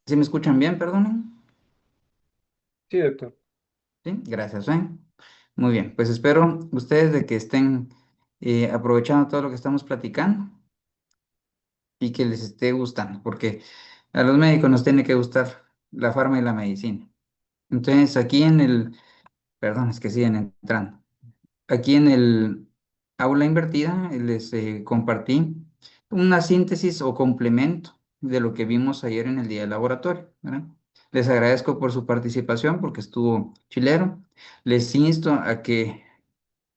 ¿Sí me escuchan bien, perdonen? Sí, doctor. Sí, gracias, ¿eh? Muy bien, pues espero ustedes de que estén aprovechando todo lo que estamos platicando y que les esté gustando, porque a los médicos nos tiene que gustar la farma y la medicina. Entonces, perdón, es que siguen entrando. Aquí en el aula invertida les compartí una síntesis o complemento de lo que vimos ayer en el día del laboratorio, ¿verdad? Les agradezco por su participación porque estuvo chilero. Les insto a que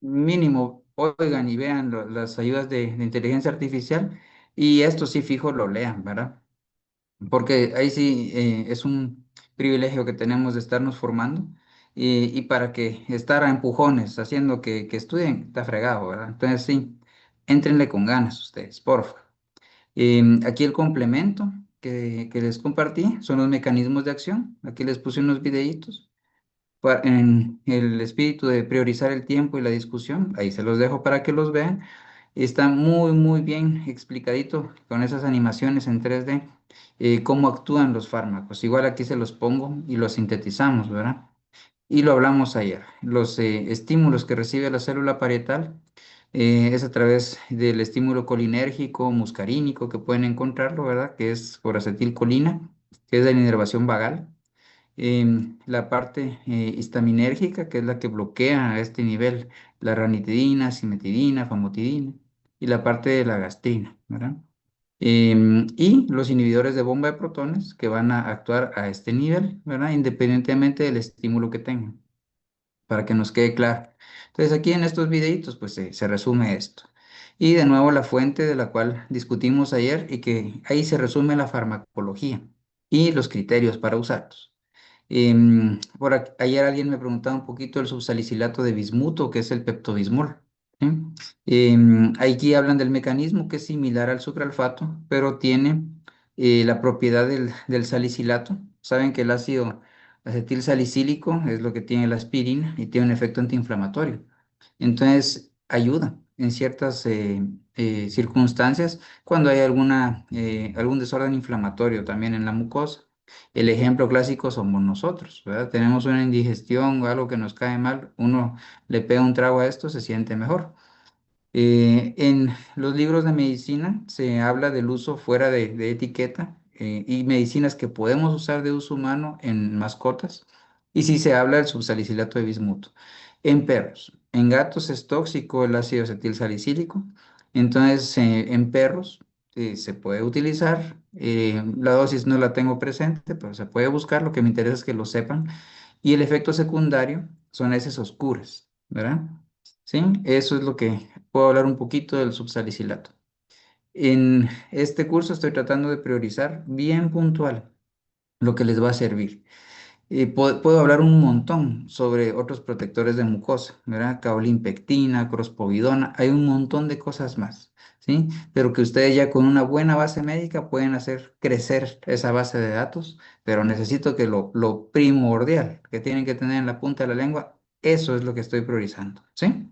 mínimo oigan y vean las ayudas de inteligencia artificial y esto sí fijo lo lean, ¿verdad? Porque ahí sí es un privilegio que tenemos de estarnos formando y para que estar a empujones haciendo que estudien, está fregado, ¿verdad? Entonces sí, éntrenle con ganas ustedes, porfa. Aquí el complemento que les compartí son los mecanismos de acción. Aquí les puse unos videitos en el espíritu de priorizar el tiempo y la discusión. Ahí se los dejo para que los vean. Está muy, muy bien explicadito con esas animaciones en 3D, cómo actúan los fármacos. Igual aquí se los pongo y los sintetizamos, ¿verdad? Y lo hablamos ayer. Los estímulos que recibe la célula parietal es a través del estímulo colinérgico, muscarínico, que pueden encontrarlo, ¿verdad? Que es por acetilcolina, que es de la inervación vagal. La parte histaminérgica, que es la que bloquea a este nivel la ranitidina, cimetidina, famotidina, y la parte de la gastrina, ¿verdad? Y los inhibidores de bomba de protones que van a actuar a este nivel, ¿verdad? Independientemente del estímulo que tengan, para que nos quede claro. Entonces aquí en estos videitos pues se resume esto. Y de nuevo la fuente de la cual discutimos ayer y que ahí se resume la farmacología y los criterios para usarlos. Ayer alguien me preguntaba un poquito del subsalicilato de bismuto, que es el peptobismol. ¿Sí? Aquí hablan del mecanismo que es similar al sucralfato, pero tiene la propiedad del salicilato. Saben que el ácido acetil salicílico es lo que tiene la aspirina y tiene un efecto antiinflamatorio. Entonces, ayuda en ciertas circunstancias cuando hay algún desorden inflamatorio también en la mucosa. El ejemplo clásico somos nosotros, ¿verdad? Tenemos una indigestión o algo que nos cae mal, uno le pega un trago a esto, se siente mejor. En los libros de medicina se habla del uso fuera de etiqueta y medicinas que podemos usar de uso humano en mascotas. Y sí se habla del subsalicilato de bismuto. En perros, en gatos es tóxico el ácido acetilsalicílico. Entonces, en perros se puede utilizar. La dosis no la tengo presente, pero se puede buscar. Lo que me interesa es que lo sepan. Y el efecto secundario son heces oscuras, ¿verdad? Sí, eso es lo que puedo hablar un poquito del subsalicilato. En este curso estoy tratando de priorizar bien puntual lo que les va a servir. Puedo hablar un montón sobre otros protectores de mucosa, ¿verdad? Caolinpectina, crospovidona, hay un montón de cosas más, ¿sí? Pero que ustedes ya con una buena base médica pueden hacer crecer esa base de datos, pero necesito que lo primordial que tienen que tener en la punta de la lengua, eso es lo que estoy priorizando, ¿sí?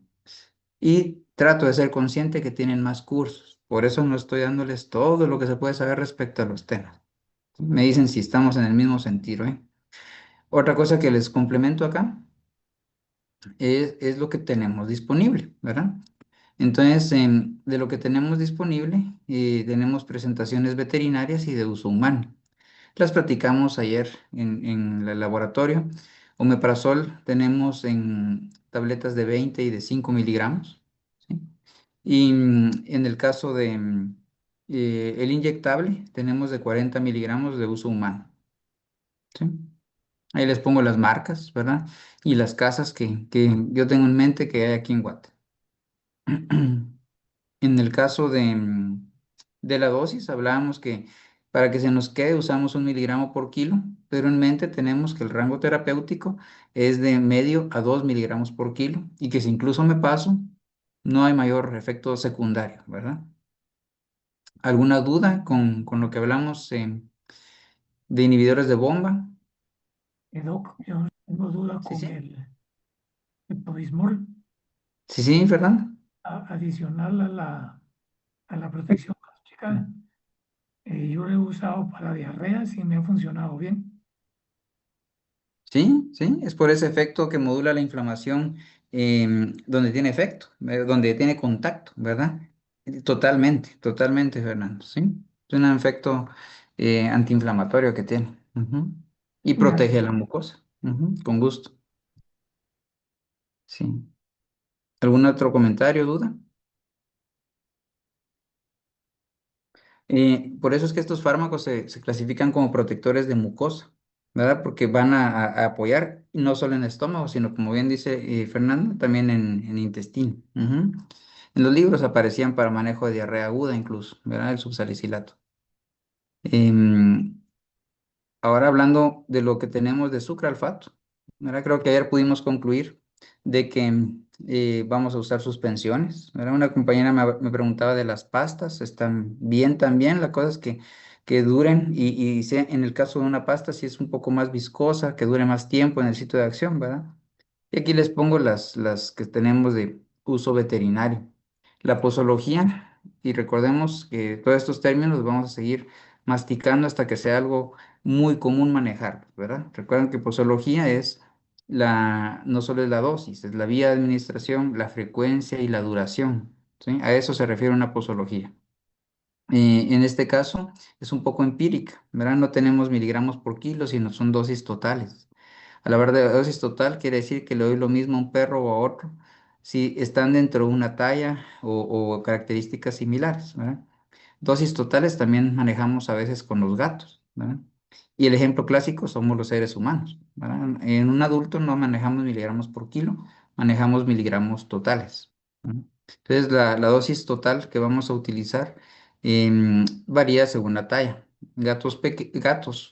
Y trato de ser consciente que tienen más cursos. Por eso no estoy dándoles todo lo que se puede saber respecto a los temas. Me dicen si estamos en el mismo sentido, ¿eh? Otra cosa que les complemento acá es lo que tenemos disponible, ¿verdad? Entonces, de lo que tenemos disponible, tenemos presentaciones veterinarias y de uso humano. Las platicamos ayer en el laboratorio. Omeprazol tenemos en tabletas de 20 y de 5 miligramos, ¿sí? Y en el caso de el inyectable, tenemos de 40 miligramos de uso humano, ¿sí? Ahí les pongo las marcas, ¿verdad? Y las casas que yo tengo en mente que hay aquí en Guate. En el caso de la dosis, hablábamos que para que se nos quede usamos 1 miligramo por kilo, pero en mente tenemos que el rango terapéutico es de medio a 2 miligramos por kilo y que si incluso me paso, no hay mayor efecto secundario, ¿verdad? ¿Alguna duda con lo que hablamos de inhibidores de bomba? Doc, yo tengo duda Sí, con sí. el Pepto-Bismol Sí, sí, Fernando. adicional a la protección gástrica. Yo lo he usado para diarreas y me ha funcionado bien. Sí, sí, es por ese efecto que modula la inflamación donde tiene efecto, donde tiene contacto, ¿verdad? Totalmente, totalmente, Fernando, sí. Es un efecto antiinflamatorio que tiene. Ujú. Y Ya. protege la mucosa. Ujú, con gusto, sí. ¿Algún otro comentario, duda? Por eso es que estos fármacos se clasifican como protectores de mucosa, ¿verdad? Porque van a apoyar no solo en el estómago, sino como bien dice Fernando, también en intestino. Ujú. En los libros aparecían para manejo de diarrea aguda incluso, ¿verdad? El subsalicilato. Em, Ahora hablando de lo que tenemos de sucralfato, ¿verdad? Creo que ayer pudimos concluir de que vamos a usar suspensiones, ¿verdad? Una compañera me preguntaba de las pastas, están bien también, la cosa es que duren en el caso de una pasta si es un poco más viscosa, que dure más tiempo en el sitio de acción, ¿verdad? Y aquí les pongo las que tenemos de uso veterinario. La posología, y recordemos que todos estos términos los vamos a seguir masticando hasta que sea algo muy común manejar, ¿verdad? Recuerden que posología es no solo es la dosis, es la vía de administración, la frecuencia y la duración, ¿sí? A eso se refiere una posología. En este caso es un poco empírica, ¿verdad? No tenemos miligramos por kilo, sino son dosis totales. Al hablar de dosis total, quiere decir que le doy lo mismo a un perro o a otro si están dentro de una talla o características similares, ¿verdad? Dosis totales también manejamos a veces con los gatos, ¿verdad? Y el ejemplo clásico somos los seres humanos, ¿verdad? En un adulto no manejamos miligramos por kilo, manejamos miligramos totales, ¿verdad? Entonces, la dosis total que vamos a utilizar varía según la talla. Gatos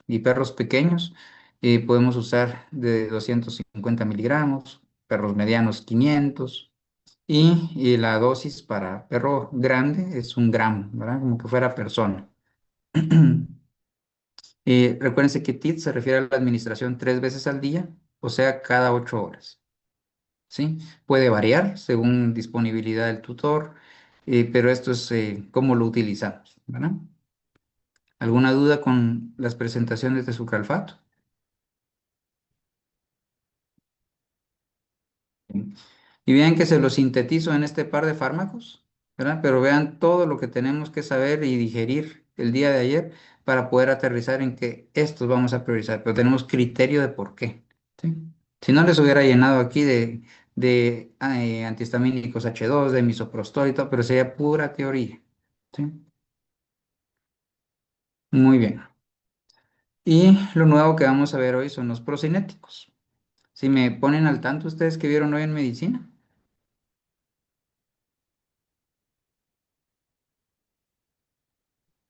y perros pequeños podemos usar de 250 miligramos, perros medianos 500, y la dosis para perro grande es 1 gramo, ¿verdad? Como que fuera persona. Recuérdense que TIT se refiere a la administración 3 veces al día, o sea, cada 8 horas, ¿sí? Puede variar según disponibilidad del tutor, pero esto es cómo lo utilizamos, ¿verdad? ¿Alguna duda con las presentaciones de sucralfato? Y vean que se lo sintetizo en este par de fármacos, ¿verdad? Pero vean todo lo que tenemos que saber y digerir el día de ayer para poder aterrizar en que estos vamos a priorizar, pero tenemos criterio de por qué, ¿sí? Si no les hubiera llenado aquí de antihistamínicos H2, de misoprostol y todo, pero sería pura teoría, ¿sí? Muy bien. Y lo nuevo que vamos a ver hoy son los procinéticos. Si me ponen al tanto ustedes que vieron hoy en medicina,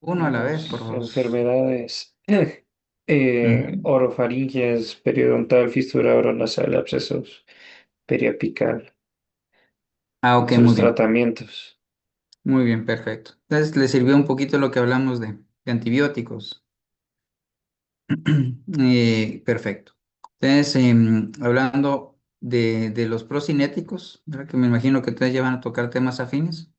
uno a la vez, por favor. Enfermedades. Ujú. Orofaringias, periodontal, fisura oronasal, abscesos, periapical. Ah, ok, muy Sus bien. tratamientos. Muy bien, perfecto. Entonces, le sirvió un poquito lo que hablamos de antibióticos. Perfecto. Entonces, hablando de los procinéticos, ¿verdad? Que me imagino que ustedes ya van a tocar temas afines.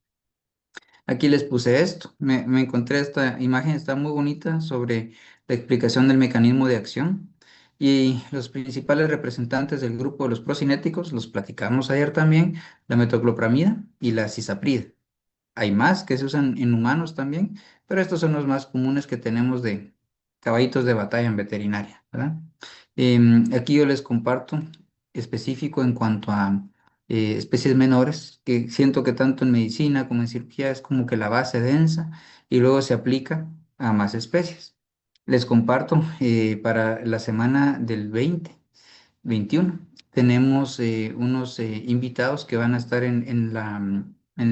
Aquí les puse esto. Me encontré esta imagen, está muy bonita, sobre la explicación del mecanismo de acción. Y los principales representantes del grupo de los procinéticos, los platicamos ayer también, la metoclopramida y la cisaprida. Hay más que se usan en humanos también, pero estos son los más comunes que tenemos de caballitos de batalla en veterinaria, ¿verdad? Aquí yo les comparto específico en cuanto a especies menores, que siento que tanto en medicina como en cirugía es como que la base densa y luego se aplica a más especies. Les comparto para la semana del 21. Tenemos unos invitados que van a estar en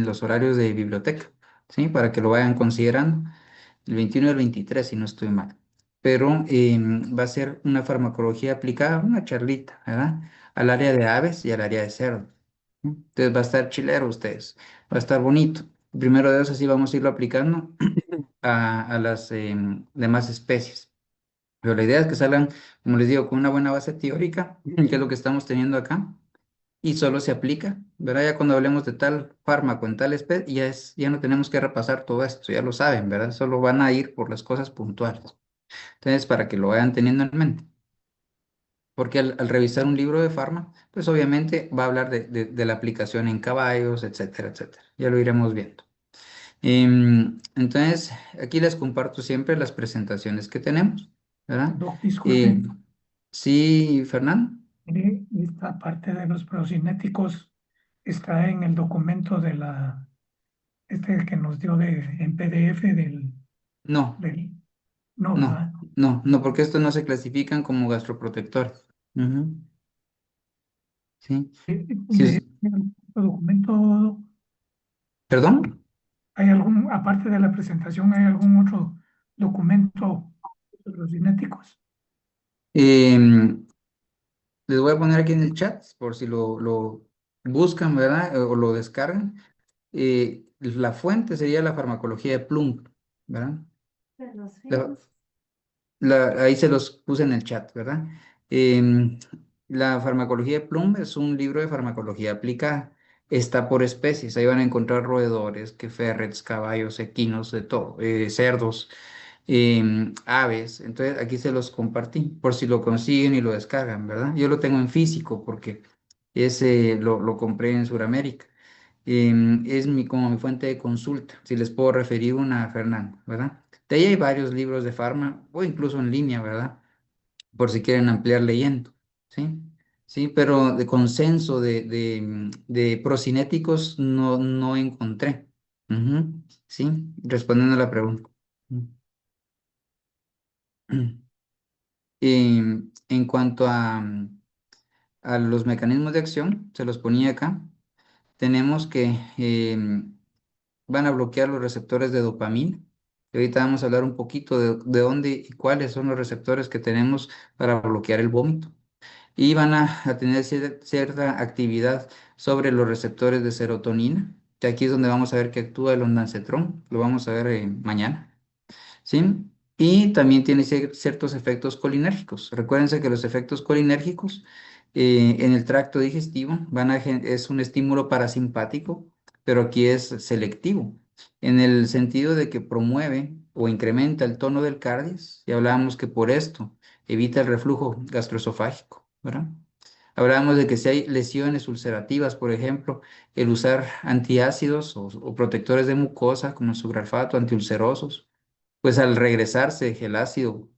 los horarios de biblioteca, ¿sí? Para que lo vayan considerando. El 21 y el 23, si no estoy mal. Pero va a ser una farmacología aplicada, una charlita, ¿verdad? Al área de aves y al área de cerdos. ¿Sí? Entonces va a estar chilero ustedes, va a estar bonito. Primero de eso, así vamos a irlo aplicando a las demás especies. Pero la idea es que salgan, como les digo, con una buena base teórica, que es lo que estamos teniendo acá, y solo se aplica, ¿verdad? Ya cuando hablemos de tal fármaco en tal especie, ya no tenemos que repasar todo esto, ya lo saben, ¿verdad? Solo van a ir por las cosas puntuales. Entonces, para que lo vayan teniendo en mente. Porque al revisar un libro de farma, pues obviamente va a hablar de la aplicación en caballos, etcétera, etcétera. Ya lo iremos viendo. Entonces, aquí les comparto siempre las presentaciones que tenemos, ¿verdad? Doc, disculpe, Eh, sí, Fernando. esta parte de los procinéticos está en el documento de este que nos dio en PDF No, del, no, no, ¿verdad? no, porque estos no se clasifican como gastroprotectores. Ujú, sí, sí, De este documento, ¿perdón? ¿hay algún, aparte de la presentación, hay algún otro documento de los cinéticos? Em, Les voy a poner aquí en el chat por si lo buscan, ¿verdad? O lo descargan. La fuente sería la farmacología de Plum, ¿verdad? La- Ahí se los puse en el chat, ¿verdad? Em, la farmacología de Plum es un libro de farmacología aplicada. Está por especies. Ahí van a encontrar roedores, que ferrets, caballos, equinos, de todo, cerdos, aves. Entonces aquí se los compartí por si lo consiguen y lo descargan, ¿verdad? Yo lo tengo en físico porque ese lo compré en Sudamérica. Es como mi fuente de consulta, si les puedo referir una, Fernando, ¿verdad? De ahí hay varios libros de farma o incluso en línea, ¿verdad? Por si quieren ampliar leyendo, ¿sí? Sí, pero de consenso de procinéticos no encontré. Ujú, sí, respondiendo a la pregunta. En cuanto a los mecanismos de acción, se los ponía acá, tenemos que van a bloquear los receptores de dopamina. Y ahorita vamos a hablar un poquito de dónde y cuáles son los receptores que tenemos para bloquear el vómito. Y van a tener cierta actividad sobre los receptores de serotonina, que aquí es donde vamos a ver que actúa el ondansetrón, lo vamos a ver mañana. ¿Sí? Y también tiene ciertos efectos colinérgicos. Recuérdense que los efectos colinérgicos en el tracto digestivo es un estímulo parasimpático, pero aquí es selectivo, en el sentido de que promueve o incrementa el tono del cardias, y hablábamos que por esto evita el reflujo gastroesofágico, ¿verdad? Hablábamos de que si hay lesiones ulcerativas, por ejemplo, el usar antiácidos o protectores de mucosa como el subralfato, antiulcerosos, pues al regresarse el ácido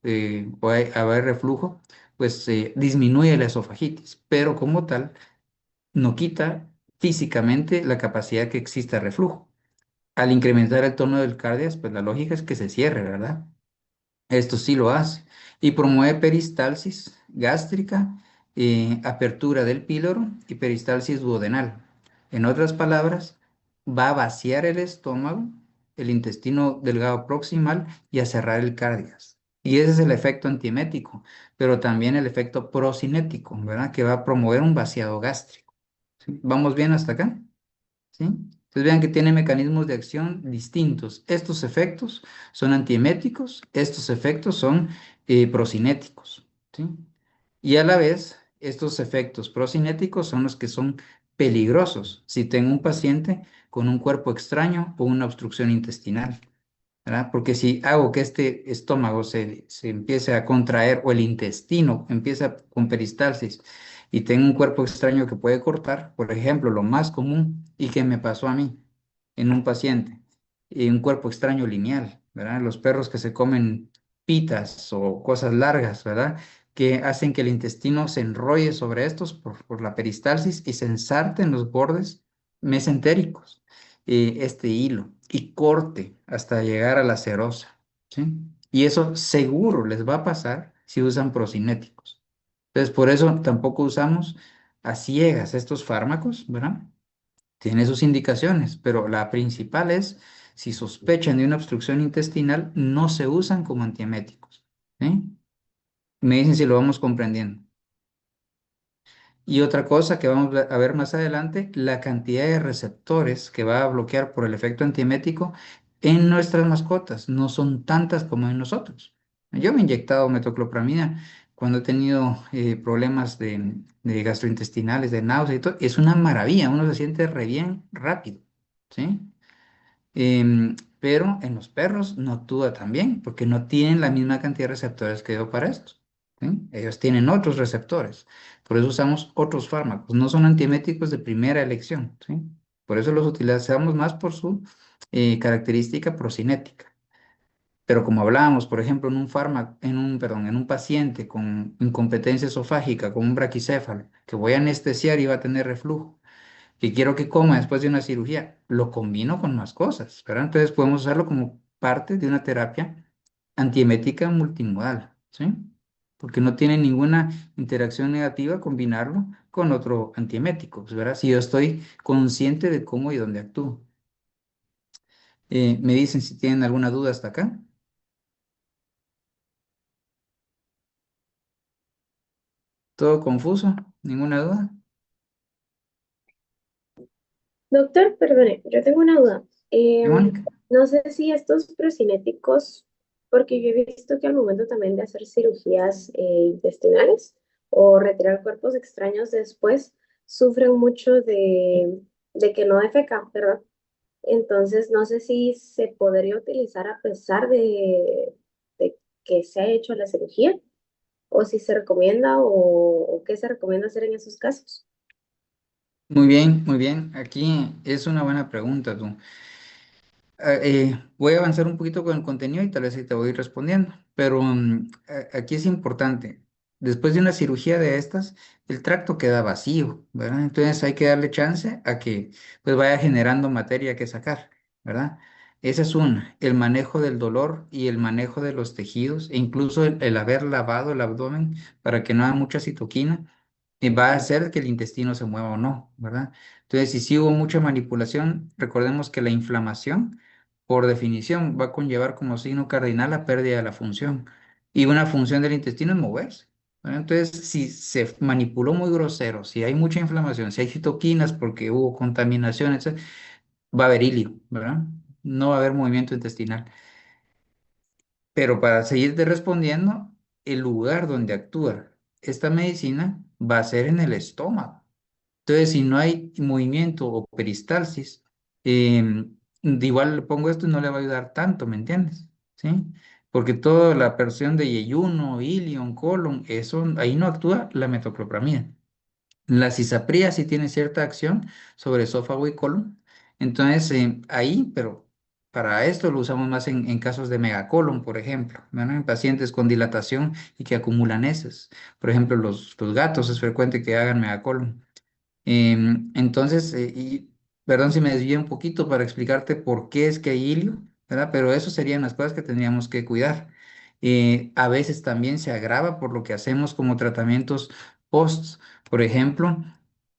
o haber reflujo, pues disminuye la esofagitis, pero como tal no quita físicamente la capacidad que exista reflujo. Al incrementar el tono del cardias, pues la lógica es que se cierre, ¿verdad? Esto sí lo hace. Y promueve peristalsis gástrica, apertura del píloro y peristalsis duodenal. En otras palabras, va a vaciar el estómago, el intestino delgado proximal y a cerrar el cardias. Y ese es el efecto antiemético, pero también el efecto procinético, ¿verdad? Que va a promover un vaciado gástrico. ¿Sí? ¿Vamos bien hasta acá? ¿Sí? Entonces vean que tiene mecanismos de acción distintos. Estos efectos son antieméticos, estos efectos son procinéticos, ¿sí? Y a la vez, estos efectos procinéticos son los que son peligrosos si tengo un paciente con un cuerpo extraño o una obstrucción intestinal, ¿verdad? Porque si hago que este estómago se empiece a contraer o el intestino empieza con peristalsis y tengo un cuerpo extraño que puede cortar, por ejemplo, lo más común y que me pasó a mí en un paciente, un cuerpo extraño lineal, ¿verdad? Los perros que se comen pitas o cosas largas, ¿verdad? Que hacen que el intestino se enrolle sobre estos por la peristalsis y se ensarte en los bordes mesentéricos este hilo y corte hasta llegar a la serosa, ¿sí? Y eso seguro les va a pasar si usan procinéticos. Entonces, por eso tampoco usamos a ciegas estos fármacos, ¿verdad? Tiene sus indicaciones, pero la principal es, si sospechan de una obstrucción intestinal, no se usan como antieméticos, ¿sí? Me dicen si lo vamos comprendiendo. Y otra cosa que vamos a ver más adelante, la cantidad de receptores que va a bloquear por el efecto antiemético en nuestras mascotas no son tantas como en nosotros. Yo me he inyectado metoclopramida cuando he tenido problemas de gastrointestinales, de náuseas y todo, es una maravilla, uno se siente re bien rápido, ¿sí? Pero en los perros no actúa tan bien porque no tienen la misma cantidad de receptores que yo para esto, ¿sí? Ellos tienen otros receptores, por eso usamos otros fármacos, no son antieméticos de primera elección, ¿sí? Por eso los utilizamos más por su característica procinética. Pero como hablábamos, por ejemplo, en un perdón, en un paciente con incompetencia esofágica, con un braquicéfalo, que voy a anestesiar y va a tener reflujo, que quiero que coma después de una cirugía, lo combino con más cosas, ¿verdad? Entonces podemos usarlo como parte de una terapia antiemética multimodal, ¿sí? Porque no tiene ninguna interacción negativa combinarlo con otro antiemético, pues, ¿verdad? Si yo estoy consciente de cómo y dónde actúo. Me dicen si tienen alguna duda hasta acá. ¿Todo confuso? ¿Ninguna duda? Doctor, perdone, yo tengo una duda. ¿Sí, Mónica? No sé si estos procinéticos, porque yo he visto que al momento también de hacer cirugías intestinales o retirar cuerpos extraños después, sufren mucho de que no defecan, ¿verdad? Entonces, no sé si se podría utilizar a pesar de que se ha hecho la cirugía o si se recomienda o qué se recomienda hacer en esos casos. Muy bien, muy bien. Aquí es una buena pregunta, tú. Voy a avanzar un poquito con el contenido y tal vez ahí te voy a ir respondiendo, pero aquí es importante. Después de una cirugía de estas, el tracto queda vacío, ¿verdad? Entonces hay que darle chance a que pues vaya generando materia que sacar, ¿verdad? Esa es una, el manejo del dolor y el manejo de los tejidos, e incluso el haber lavado el abdomen para que no haya mucha citoquina va a hacer que el intestino se mueva o no, ¿verdad? Entonces, si sí hubo mucha manipulación, recordemos que la inflamación, por definición, va a conllevar como signo cardinal la pérdida de la función. Y una función del intestino es moverse, ¿verdad? Entonces, si se manipuló muy grosero, si hay mucha inflamación, si hay citoquinas porque hubo contaminación, etc., va a haber hilio, ¿verdad? No va a haber movimiento intestinal. Pero para seguirte respondiendo, el lugar donde actúa esta medicina va a ser en el estómago. Entonces, si no hay movimiento o peristalsis, de igual le pongo esto y no le va a ayudar tanto, ¿me entiendes? ¿Sí? Porque toda la porción de yeyuno, ilion, colon, eso, ahí no actúa la metoclopramida. La cisapría sí tiene cierta acción sobre esófago y colon. Entonces, ahí, pero para esto lo usamos más en casos de megacolon, por ejemplo, ¿verdad? En pacientes con dilatación y que acumulan heces. Por ejemplo, los gatos es frecuente que hagan megacolon. Entonces, perdón si me desvié un poquito para explicarte por qué es que hay hilio, ¿verdad? Pero eso serían las cosas que tendríamos que cuidar. A veces también se agrava por lo que hacemos como tratamientos post. Por ejemplo,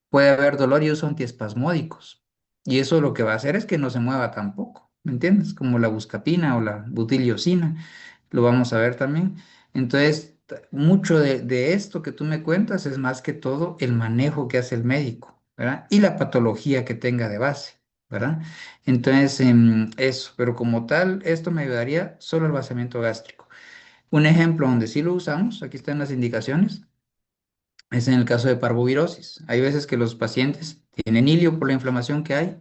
puede haber dolor y uso antiespasmódicos. Y eso lo que va a hacer es que no se mueva tampoco, ¿me entiendes? Como la buscapina o la butiliosina, lo vamos a ver también. Entonces, mucho de esto que tú me cuentas es más que todo el manejo que hace el médico, ¿verdad? Y la patología que tenga de base, ¿verdad? Entonces, eso, pero como tal, esto me ayudaría solo el vaciamiento gástrico. Un ejemplo donde sí lo usamos, aquí están las indicaciones, es en el caso de parvovirosis. Hay veces que los pacientes tienen hilio por la inflamación que hay,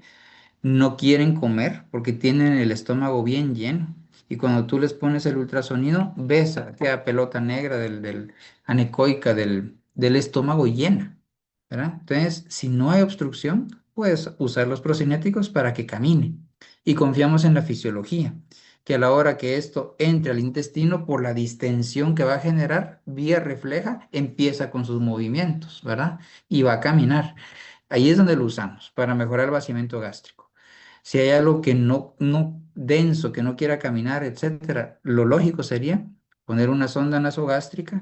no quieren comer porque tienen el estómago bien lleno. Y cuando tú les pones el ultrasonido, ves aquella pelota negra del anecoica del estómago llena, ¿verdad? Entonces, si no hay obstrucción, puedes usar los procinéticos para que camine. Y confiamos en la fisiología, que a la hora que esto entre al intestino, por la distensión que va a generar, vía refleja, empieza con sus movimientos, ¿verdad? Y va a caminar. Ahí es donde lo usamos, para mejorar el vaciamiento gástrico. Si hay algo que no denso, que no quiera caminar, etcétera, lo lógico sería poner una sonda nasogástrica,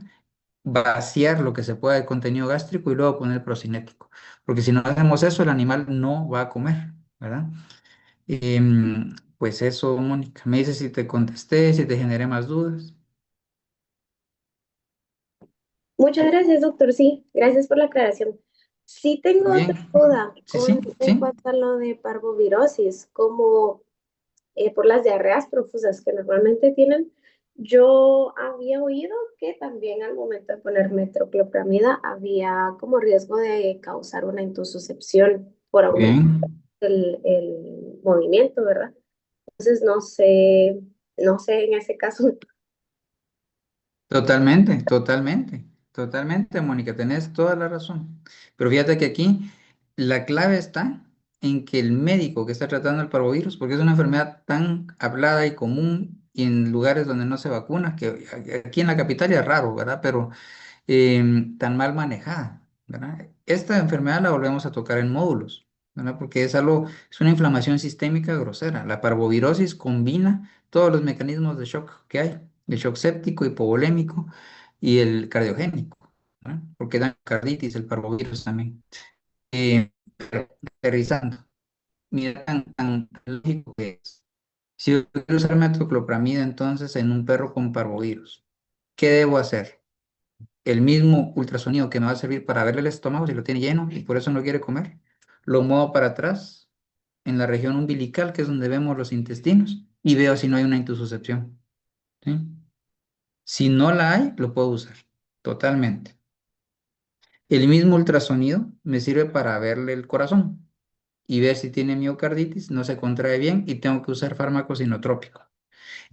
vaciar lo que se pueda de contenido gástrico y luego poner procinético. Porque si no hacemos eso, el animal no va a comer, ¿verdad? Pues eso, Mónica. Me dices si te contesté, si te generé más dudas. Muchas gracias, doctor. Sí, gracias por la aclaración. Sí Muy tengo otra bien. duda Sí, sí, en sí. cuanto a lo de parvovirosis, como por las diarreas profusas que normalmente tienen. Yo había oído que también al momento de poner metoclopramida había como riesgo de causar una intususcepción por aumentar Bien, el movimiento, ¿verdad? Entonces no sé en ese caso. totalmente, totalmente, totalmente, Mónica, tenés toda la razón. Pero fíjate que aquí la clave está en que el médico que está tratando el parvovirus, porque es una enfermedad tan hablada y común y en lugares donde no se vacuna, que aquí en la capital ya es raro, ¿verdad? Pero tan mal manejada, ¿verdad? Esta enfermedad la volvemos a tocar en módulos, ¿verdad? Porque es una inflamación sistémica grosera. La parvovirosis combina todos los mecanismos de shock que hay, el shock séptico, hipovolémico y el cardiogénico, ¿verdad? Porque da carditis, el parvovirus también. Pero aterrizando, mira tan lógico que es. Si yo quiero usar metoclopramida entonces en un perro con parvovirus, ¿qué debo hacer? El mismo ultrasonido que me va a servir para verle el estómago si lo tiene lleno y por eso no quiere comer, lo muevo para atrás en la región umbilical, que es donde vemos los intestinos, y veo si no hay una intususcepción. ¿Sí? Si no la hay, lo puedo usar totalmente. El mismo ultrasonido me sirve para verle el corazón y ver si tiene miocarditis, no se contrae bien y tengo que usar fármacos inotrópicos.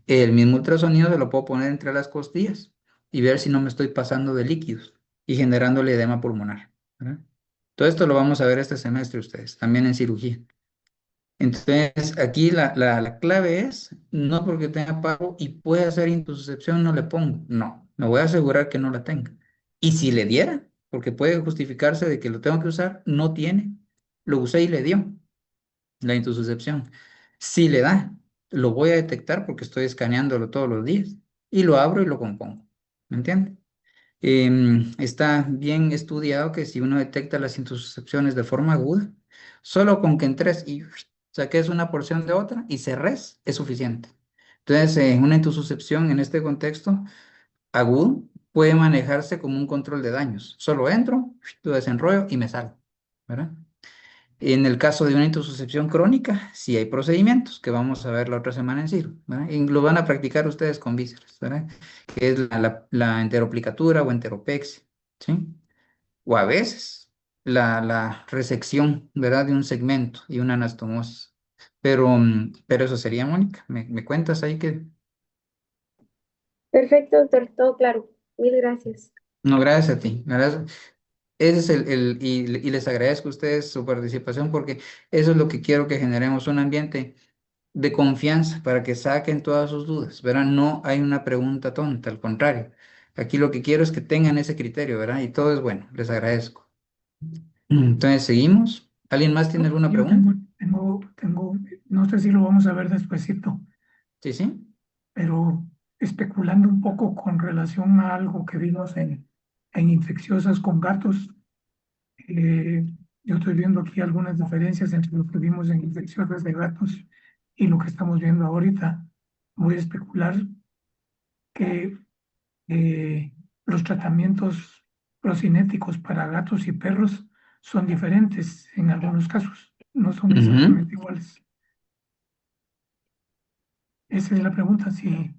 El mismo ultrasonido se lo puedo poner entre las costillas y ver si no me estoy pasando de líquidos y generándole edema pulmonar, ¿verdad? Todo esto lo vamos a ver este semestre ustedes, también en cirugía. Entonces, aquí la clave es, no porque tenga paro y pueda hacer intususcepción, no le pongo. No, me voy a asegurar que no la tenga. Y si le diera, porque puede justificarse de que lo tengo que usar, no tiene, lo usé y le dio la intususcepción. Si le da, lo voy a detectar porque estoy escaneándolo todos los días y lo abro y lo compongo. ¿Me entiende? Está bien estudiado que si uno detecta las intususcepciones de forma aguda, solo con que entres y saques una porción de otra y cerres es suficiente. Entonces, una intususcepción en este contexto agudo puede manejarse como un control de daños. Solo entro, lo desenrollo y me salgo, ¿verdad? En el caso de una intususcepción crónica, sí hay procedimientos que vamos a ver la otra semana en Ciro, ¿verdad? Y lo van a practicar ustedes con vísceras, ¿verdad? Que es la enteroplicatura o enteropexia, ¿sí? O a veces la resección, ¿verdad? De un segmento y una anastomosis. Pero eso sería, Mónica. ¿Me cuentas ahí que... Perfecto, doctor, todo claro. Mil gracias. No, gracias a ti. Gracias. Ese es y les agradezco a ustedes su participación porque eso es lo que quiero que generemos un ambiente de confianza para que saquen todas sus dudas, ¿verdad? No hay una pregunta tonta, al contrario. Aquí lo que quiero es que tengan ese criterio, ¿verdad? Y todo es bueno, les agradezco. Entonces, seguimos. ¿Alguien más tiene alguna Yo pregunta? no sé si lo vamos a ver despuesito, Sí, sí. pero especulando un poco con relación a algo que vimos en infecciosas con gatos, eh, yo estoy viendo aquí algunas diferencias entre lo que vimos en infecciosas de gatos y lo que estamos viendo ahorita. Voy a especular que los tratamientos procinéticos para gatos y perros son diferentes en algunos casos, no son Ujú. exactamente iguales. Esa es la pregunta, si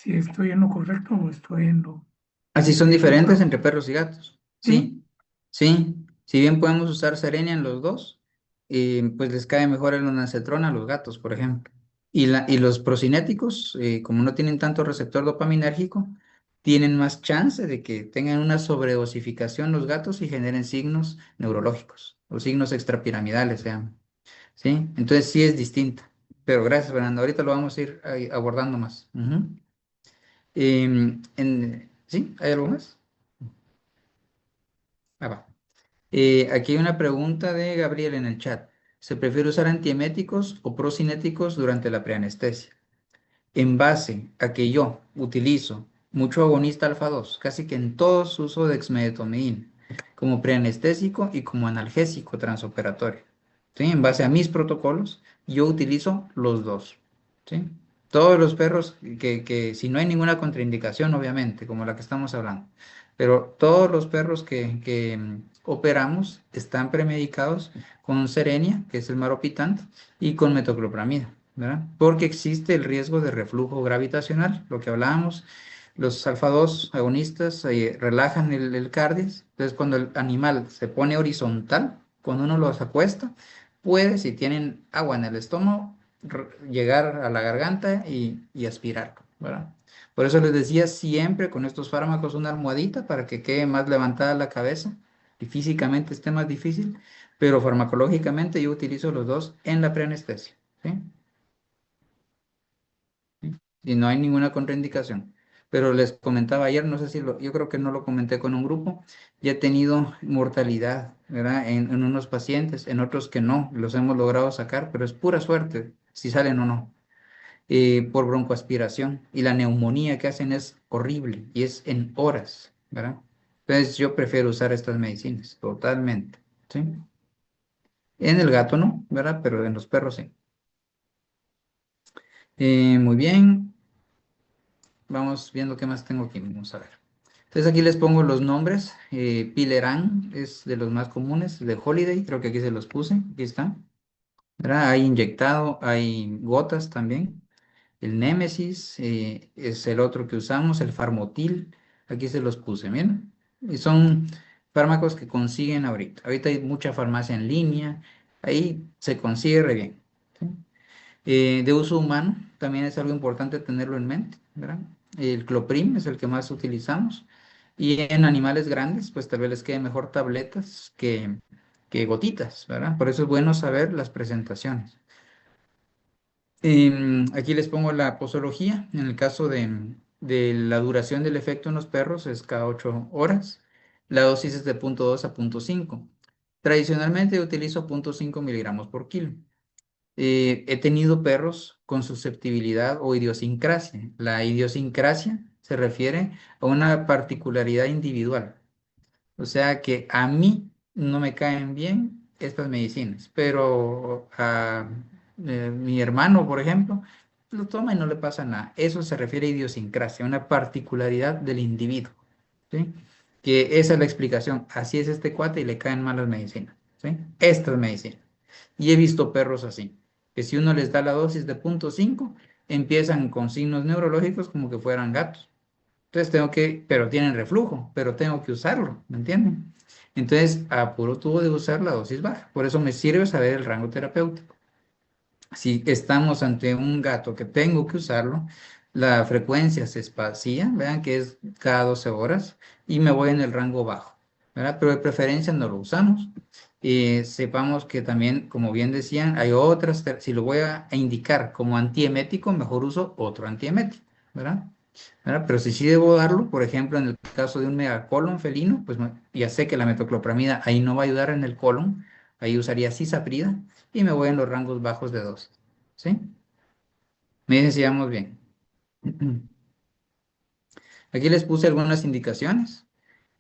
estoy en lo correcto o estoy en lo Así son diferentes equivocado. entre perros y gatos. ¿Sí? Sí, sí. Si bien podemos usar Serenia en los dos, pues les cae mejor el ondansetrona a los gatos, por ejemplo. Y los procinéticos, como no tienen tanto receptor dopaminérgico, tienen más chance de que tengan una sobredosificación los gatos y generen signos neurológicos o signos extrapiramidales, se llaman. ¿Sí? Entonces sí es distinta. Pero gracias, Fernando. Ahorita lo vamos a ir abordando más. Ujú. ¿Sí? ¿Hay algo más? Ah, va. Aquí hay una pregunta de Gabriel en el chat. ¿Se prefiere usar antieméticos o procinéticos durante la preanestesia? En base a que yo utilizo mucho agonista alfa 2, casi que en todos uso dexmedetomidina, como preanestésico y como analgésico transoperatorio. ¿Sí? En base a mis protocolos, yo utilizo los dos. ¿Sí? Todos los perros que si no hay ninguna contraindicación, obviamente, como la que estamos hablando, pero todos los perros que operamos están premedicados con Serenia, que es el maropitante, y con metoclopramida. ¿verdad? Porque existe el riesgo de reflujo gravitacional, lo que hablábamos. Los alfa-2 agonistas relajan el cardias. Entonces, cuando el animal se pone horizontal, cuando uno los acuesta, puede, si tienen agua en el estómago, llegar a la garganta y aspirar, ¿verdad? Por eso les decía siempre con estos fármacos una almohadita para que quede más levantada la cabeza y físicamente esté más difícil, pero farmacológicamente yo utilizo los dos en la preanestesia, ¿sí? Y no hay ninguna contraindicación. Pero les comentaba ayer, no sé si yo creo que no lo comenté con un grupo, ya he tenido mortalidad, ¿verdad? En unos pacientes, en otros que no, los hemos logrado sacar, pero es pura suerte si salen o no, por broncoaspiración. Y la neumonía que hacen es horrible y es en horas, ¿verdad? Entonces yo prefiero usar estas medicinas, totalmente, ¿sí? En el gato no, ¿verdad? Pero en los perros sí. Muy bien. Vamos viendo qué más tengo aquí. Vamos a ver. Entonces aquí les pongo los nombres. Pileran es de los más comunes. De Holiday, creo que aquí se los puse. Aquí está. ¿Verdad? Hay inyectado, hay gotas también. El Némesis es el otro que usamos. El Farmotil. Aquí se los puse, miren. Y son fármacos que consiguen ahorita. Ahorita hay mucha farmacia en línea. Ahí se consigue re bien. ¿Sí? De uso humano, también es algo importante tenerlo en mente, ¿verdad? El Cloprim es el que más utilizamos. Y en animales grandes, pues tal vez les quede mejor tabletas que gotitas, ¿verdad? Por eso es bueno saber las presentaciones. Aquí les pongo la posología. En el caso de la duración del efecto en los perros es cada 8 horas. La dosis es de 0,2 a 0,5. Tradicionalmente yo utilizo 0,5 miligramos por kilo. He tenido perros con susceptibilidad o idiosincrasia. La idiosincrasia se refiere a una particularidad individual. O sea que a mí no me caen bien estas medicinas, pero a mi hermano, por ejemplo, lo toma y no le pasa nada. Eso se refiere a idiosincrasia, una particularidad del individuo, ¿sí? Que esa es la explicación. Así es este cuate y le caen mal las medicinas, ¿sí? Estas medicinas. Y he visto perros así, que si uno les da la dosis de 0,5, empiezan con signos neurológicos como que fueran gatos. Entonces tengo que, pero tienen reflujo, pero tengo que usarlo, ¿me entienden? Entonces, a puro tubo de usar la dosis baja. Por eso me sirve saber el rango terapéutico. Si estamos ante un gato que tengo que usarlo, la frecuencia se espacía, vean que es cada 12 horas, y me voy en el rango bajo, ¿verdad? Pero de preferencia no lo usamos. Sepamos que también, como bien decían, hay otras, si lo voy a indicar como antiemético, mejor uso otro antiemético, ¿verdad? ¿Verdad? Pero si sí debo darlo, por ejemplo, en el caso de un megacolon felino, pues ya sé que la metoclopramida ahí no va a ayudar en el colon, ahí usaría cisaprida y me voy en los rangos bajos de dosis, ¿sí? Me dicen si vamos bien. Aquí les puse algunas indicaciones.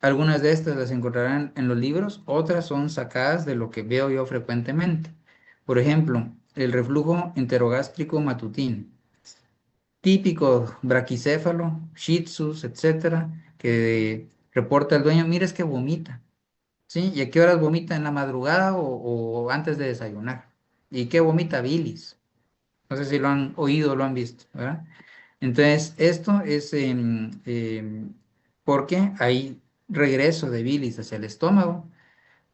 Algunas de estas las encontrarán en los libros, otras son sacadas de lo que veo yo frecuentemente. Por ejemplo, el reflujo enterogástrico matutino. Típico braquicéfalo, shih tzus, etcétera, que reporta el dueño, mira es que vomita, ¿sí? ¿Y a qué horas vomita? ¿En la madrugada o antes de desayunar? ¿Y qué vomita? Bilis. No sé si lo han oído o lo han visto, ¿verdad? Entonces, esto es porque hay regreso de bilis hacia el estómago,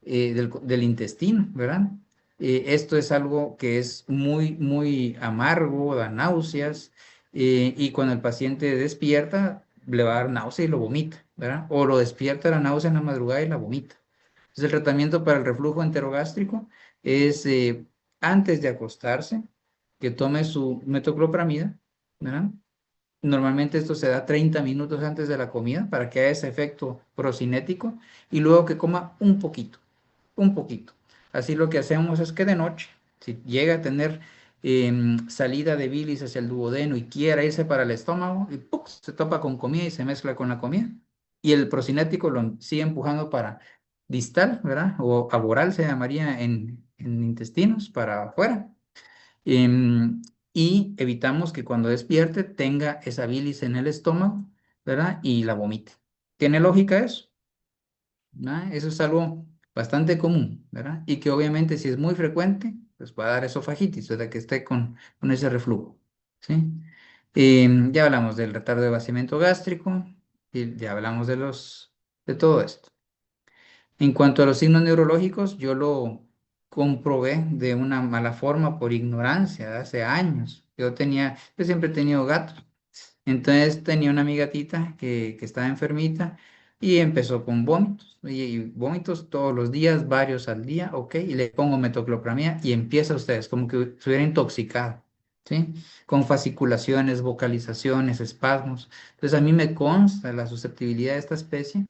del intestino, ¿verdad? Esto es algo que es muy, muy amargo, da náuseas, y cuando el paciente despierta, le va a dar náusea y lo vomita, ¿verdad? O lo despierta la náusea en la madrugada y la vomita. Entonces, el tratamiento para el reflujo enterogástrico es antes de acostarse, que tome su metoclopramida, ¿verdad? Normalmente esto se da 30 minutos antes de la comida para que haya ese efecto procinético y luego que coma un poquito, un poquito. Así lo que hacemos es que de noche, si llega a tener salida de bilis hacia el duodeno y quiera irse para el estómago, y ¡puc! Se topa con comida y se mezcla con la comida. Y el procinético lo sigue empujando para distal, ¿verdad? O aboral se llamaría en intestinos, para afuera. Em, y evitamos que cuando despierte tenga esa bilis en el estómago, ¿verdad? Y la vomite. ¿Tiene lógica eso? ¿Verdad? Eso es algo bastante común, ¿verdad? Y que obviamente si es muy frecuente, pues va a dar esofagitis, ¿verdad? Que esté con ese reflujo, ¿sí? Ya hablamos del retardo de vaciamiento gástrico y ya hablamos de todo esto. En cuanto a los signos neurológicos, yo lo comprobé de una mala forma por ignorancia hace años. Yo siempre he tenido gatos. Entonces tenía una mi gatita que estaba enfermita y empezó con vómitos. Y vómitos todos los días, varios al día, ok. Y le pongo metoclopramida y empieza ustedes como que se hubiera intoxicado, ¿sí? Con fasciculaciones, vocalizaciones, espasmos. Entonces a mí me consta la susceptibilidad de esta especie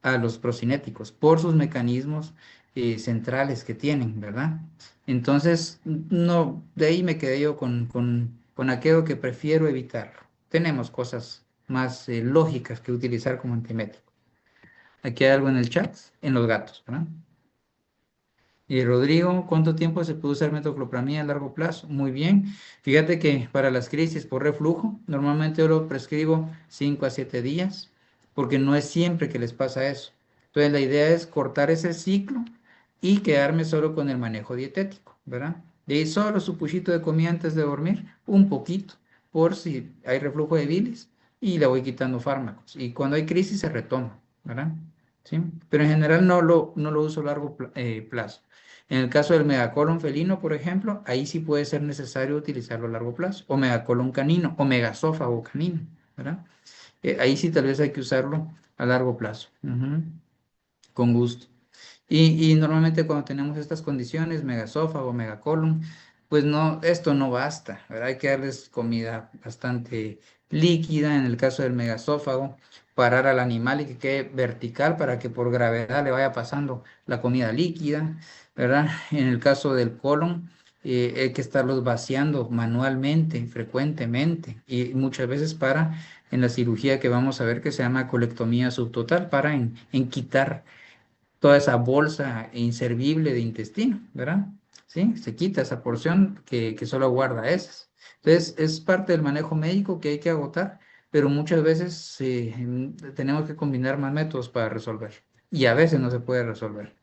a los procinéticos por sus mecanismos centrales que tienen, ¿verdad? Entonces, no, de ahí me quedé yo con aquello que prefiero evitarlo. Tenemos cosas más lógicas que utilizar como antimético. Aquí hay algo en el chat, en los gatos, ¿verdad? Y Rodrigo, ¿cuánto tiempo se puede usar metoclopramida a largo plazo? Muy bien. Fíjate que para las crisis por reflujo, normalmente yo lo prescribo 5 a 7 días, porque no es siempre que les pasa eso. Entonces la idea es cortar ese ciclo y quedarme solo con el manejo dietético, ¿verdad? De ahí solo su puchito de comida antes de dormir, un poquito, por si hay reflujo de bilis, y le voy quitando fármacos. Y cuando hay crisis se retoma, ¿verdad? ¿Sí? Pero en general no lo uso a largo plazo. En el caso del megacolon felino, por ejemplo, ahí sí puede ser necesario utilizarlo a largo plazo, o megacolon canino, o megasófago canino, ¿verdad? Ahí sí tal vez hay que usarlo a largo plazo. Ujú, con gusto. Y normalmente cuando tenemos estas condiciones, megasófago, megacolon, pues no, esto no basta, ¿verdad? Hay que darles comida bastante líquida, en el caso del megasófago, parar al animal y que quede vertical para que por gravedad le vaya pasando la comida líquida, ¿verdad? En el caso del colon, hay que estarlos vaciando manualmente, frecuentemente, y muchas veces en la cirugía que vamos a ver que se llama colectomía subtotal, para en quitar toda esa bolsa inservible de intestino, ¿verdad? ¿Sí? Se quita esa porción que solo guarda esas. Entonces, es parte del manejo médico que hay que agotar, pero muchas veces tenemos que combinar más métodos para resolver. Y a veces no se puede resolver.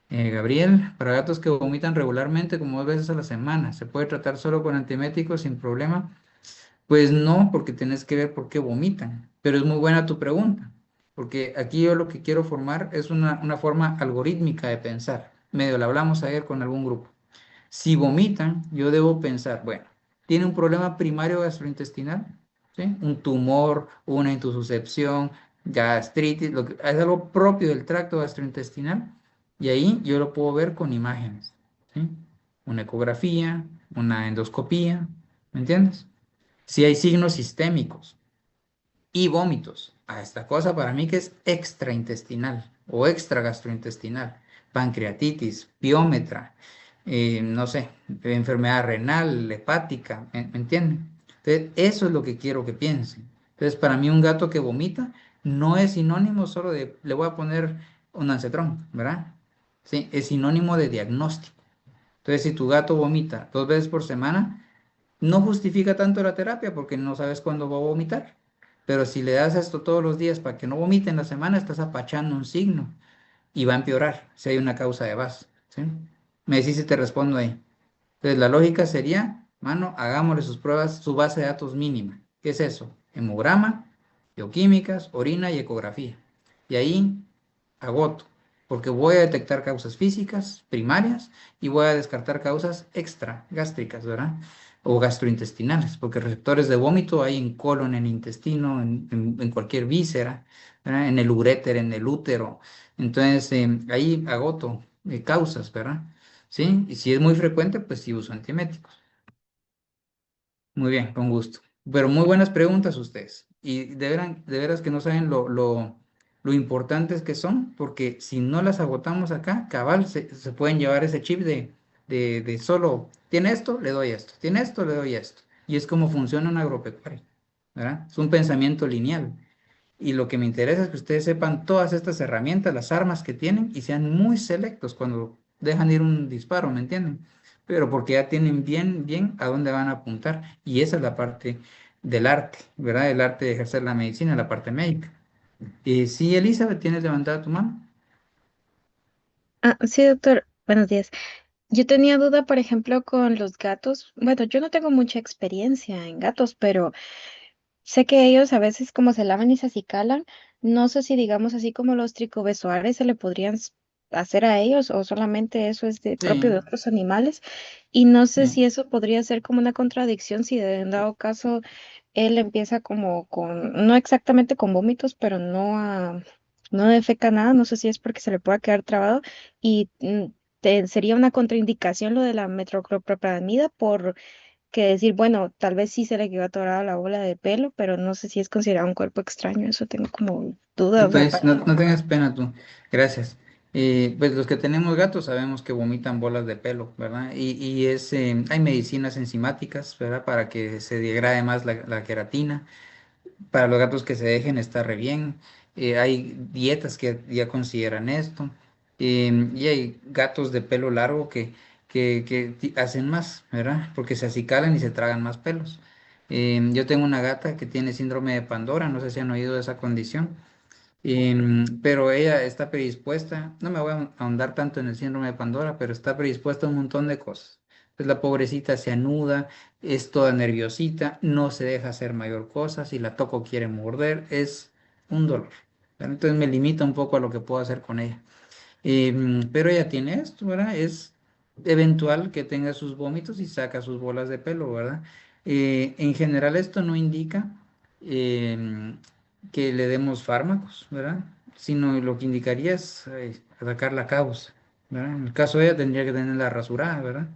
Gabriel, para gatos que vomitan regularmente como 2 veces a la semana, ¿se puede tratar solo con antiméticos sin problema? Pues no, porque tenés que ver por qué vomitan. Pero es muy buena tu pregunta, porque aquí yo lo que quiero formar es una forma algorítmica de pensar. Medio la hablamos ayer con algún grupo. Si vomitan, yo debo pensar, bueno, ¿tiene un problema primario gastrointestinal? ¿Sí? Un tumor, una intususcepción, gastritis, es algo propio del tracto gastrointestinal. Y ahí yo lo puedo ver con imágenes. ¿Sí? Una ecografía, una endoscopía, ¿me entiendes? Si hay signos sistémicos y vómitos, a esta cosa para mí que es extraintestinal o extragastrointestinal, pancreatitis, piómetra, no sé, enfermedad renal, hepática, ¿me entienden? Entonces, eso es lo que quiero que piensen. Entonces, para mí un gato que vomita no es sinónimo solo de, le voy a poner un ancetrón, ¿verdad? Sí, es sinónimo de diagnóstico. Entonces, si tu gato vomita 2 veces por semana, no justifica tanto la terapia porque no sabes cuándo va a vomitar. Pero si le das esto todos los días para que no vomite en la semana, estás apachando un signo y va a empeorar si hay una causa de base, ¿sí? Me decís si te respondo ahí. Entonces, la lógica sería, mano, hagámosle sus pruebas, su base de datos mínima. ¿Qué es eso? Hemograma, bioquímicas, orina y ecografía. Y ahí agoto, porque voy a detectar causas físicas primarias y voy a descartar causas extra gástricas, ¿verdad? O gastrointestinales, porque receptores de vómito hay en colon, en intestino, en cualquier víscera, ¿verdad? En el uréter, en el útero. Entonces, ahí agoto causas, ¿verdad? ¿Sí? Y si es muy frecuente, pues sí uso antiméticos. Muy bien, con gusto. Pero muy buenas preguntas ustedes. Y de veras que no saben lo importantes que son, porque si no las agotamos acá, cabal, se pueden llevar ese chip de solo, tiene esto, le doy esto, tiene esto, le doy esto. Y es como funciona un agropecuario, ¿verdad? Es un pensamiento lineal. Y lo que me interesa es que ustedes sepan todas estas herramientas, las armas que tienen y sean muy selectos cuando dejan ir un disparo, ¿me entienden? Pero porque ya tienen bien, bien a dónde van a apuntar. Y esa es la parte del arte, ¿verdad? El arte de ejercer la medicina, la parte médica. Sí, Elizabeth, ¿tienes levantada tu mano? Sí, doctor, buenos días. Yo tenía duda, por ejemplo, con los gatos. Bueno, yo no tengo mucha experiencia en gatos, pero sé que ellos a veces como se lavan y se acicalan. No sé si digamos así como los tricobesoares se le podrían hacer a ellos o solamente eso es de propio Sí, de otros animales. Y no sé sí. si eso podría ser como una contradicción si de en dado caso él empieza como con, no exactamente con vómitos, pero no defeca nada. No sé si es porque se le pueda quedar trabado y sería una contraindicación lo de la metoclopramida por que decir, bueno, tal vez sí se le quedó atorada la bola de pelo, pero no sé si es considerado un cuerpo extraño. Eso tengo como dudas. Pues no tengas pena tú. Gracias. Pues los que tenemos gatos sabemos que vomitan bolas de pelo, ¿verdad? Hay medicinas enzimáticas, ¿verdad? Para que se degrade más la queratina. Para los gatos que se dejen está re bien. Hay dietas que ya consideran esto. Y hay gatos de pelo largo que hacen más, ¿verdad? Porque se acicalan y se tragan más pelos. Yo tengo una gata que tiene síndrome de Pandora, no sé si han oído de esa condición. Pero ella está predispuesta, no me voy a ahondar tanto en el síndrome de Pandora, pero está predispuesta a un montón de cosas. Pues la pobrecita se anuda, es toda nerviosita, no se deja hacer mayor cosa, si la toco quiere morder, es un dolor. ¿Verdad? Entonces me limita un poco a lo que puedo hacer con ella. Pero ella tiene esto, ¿verdad? Es eventual que tenga sus vómitos y saca sus bolas de pelo, ¿verdad? En general esto no indica em, que le demos fármacos, ¿verdad? Sino lo que indicaría es atacar la causa, ¿verdad? En el caso de ella tendría que tenerla rasurada, ¿verdad?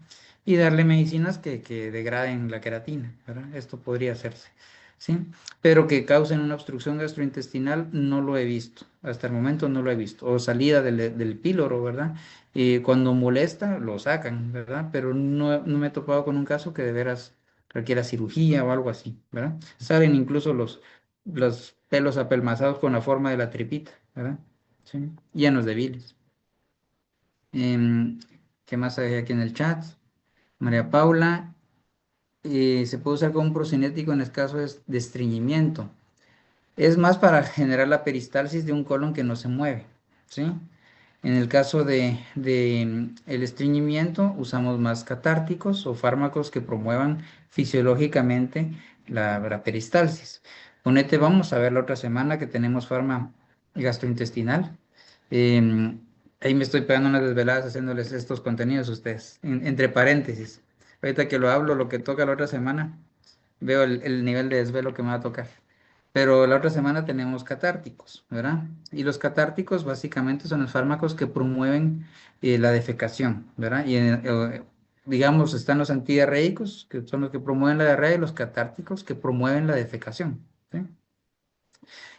Y darle medicinas que degraden la queratina, ¿verdad? Esto podría hacerse, ¿sí? Pero que causen una obstrucción gastrointestinal no lo he visto, hasta el momento no lo he visto, o salida del píloro, ¿verdad? Y cuando molesta lo sacan, ¿verdad? Pero no me he topado con un caso que de veras requiera cirugía o algo así, ¿verdad? Salen incluso los pelos apelmazados con la forma de la tripita, ¿verdad? Sí, llenos de bilis. Em, ¿Qué más hay aquí en el chat? María Paula, se puede usar como un procinético en el caso de estreñimiento. Es más para generar la peristalsis de un colon que no se mueve, ¿sí? En el caso de el estreñimiento, usamos más catárticos o fármacos que promuevan fisiológicamente la peristalsis. Ponete, vamos a ver la otra semana que tenemos farma gastrointestinal. Em, Ahí me estoy pegando unas desveladas haciéndoles estos contenidos a ustedes, entre paréntesis. Ahorita que lo hablo, lo que toca la otra semana, veo el nivel de desvelo que me va a tocar. Pero la otra semana tenemos catárticos, ¿verdad? Y los catárticos básicamente son los fármacos que promueven la defecación, ¿verdad? Digamos, están los antidiarreicos, que son los que promueven la diarrea, y los catárticos que promueven la defecación, ¿sí?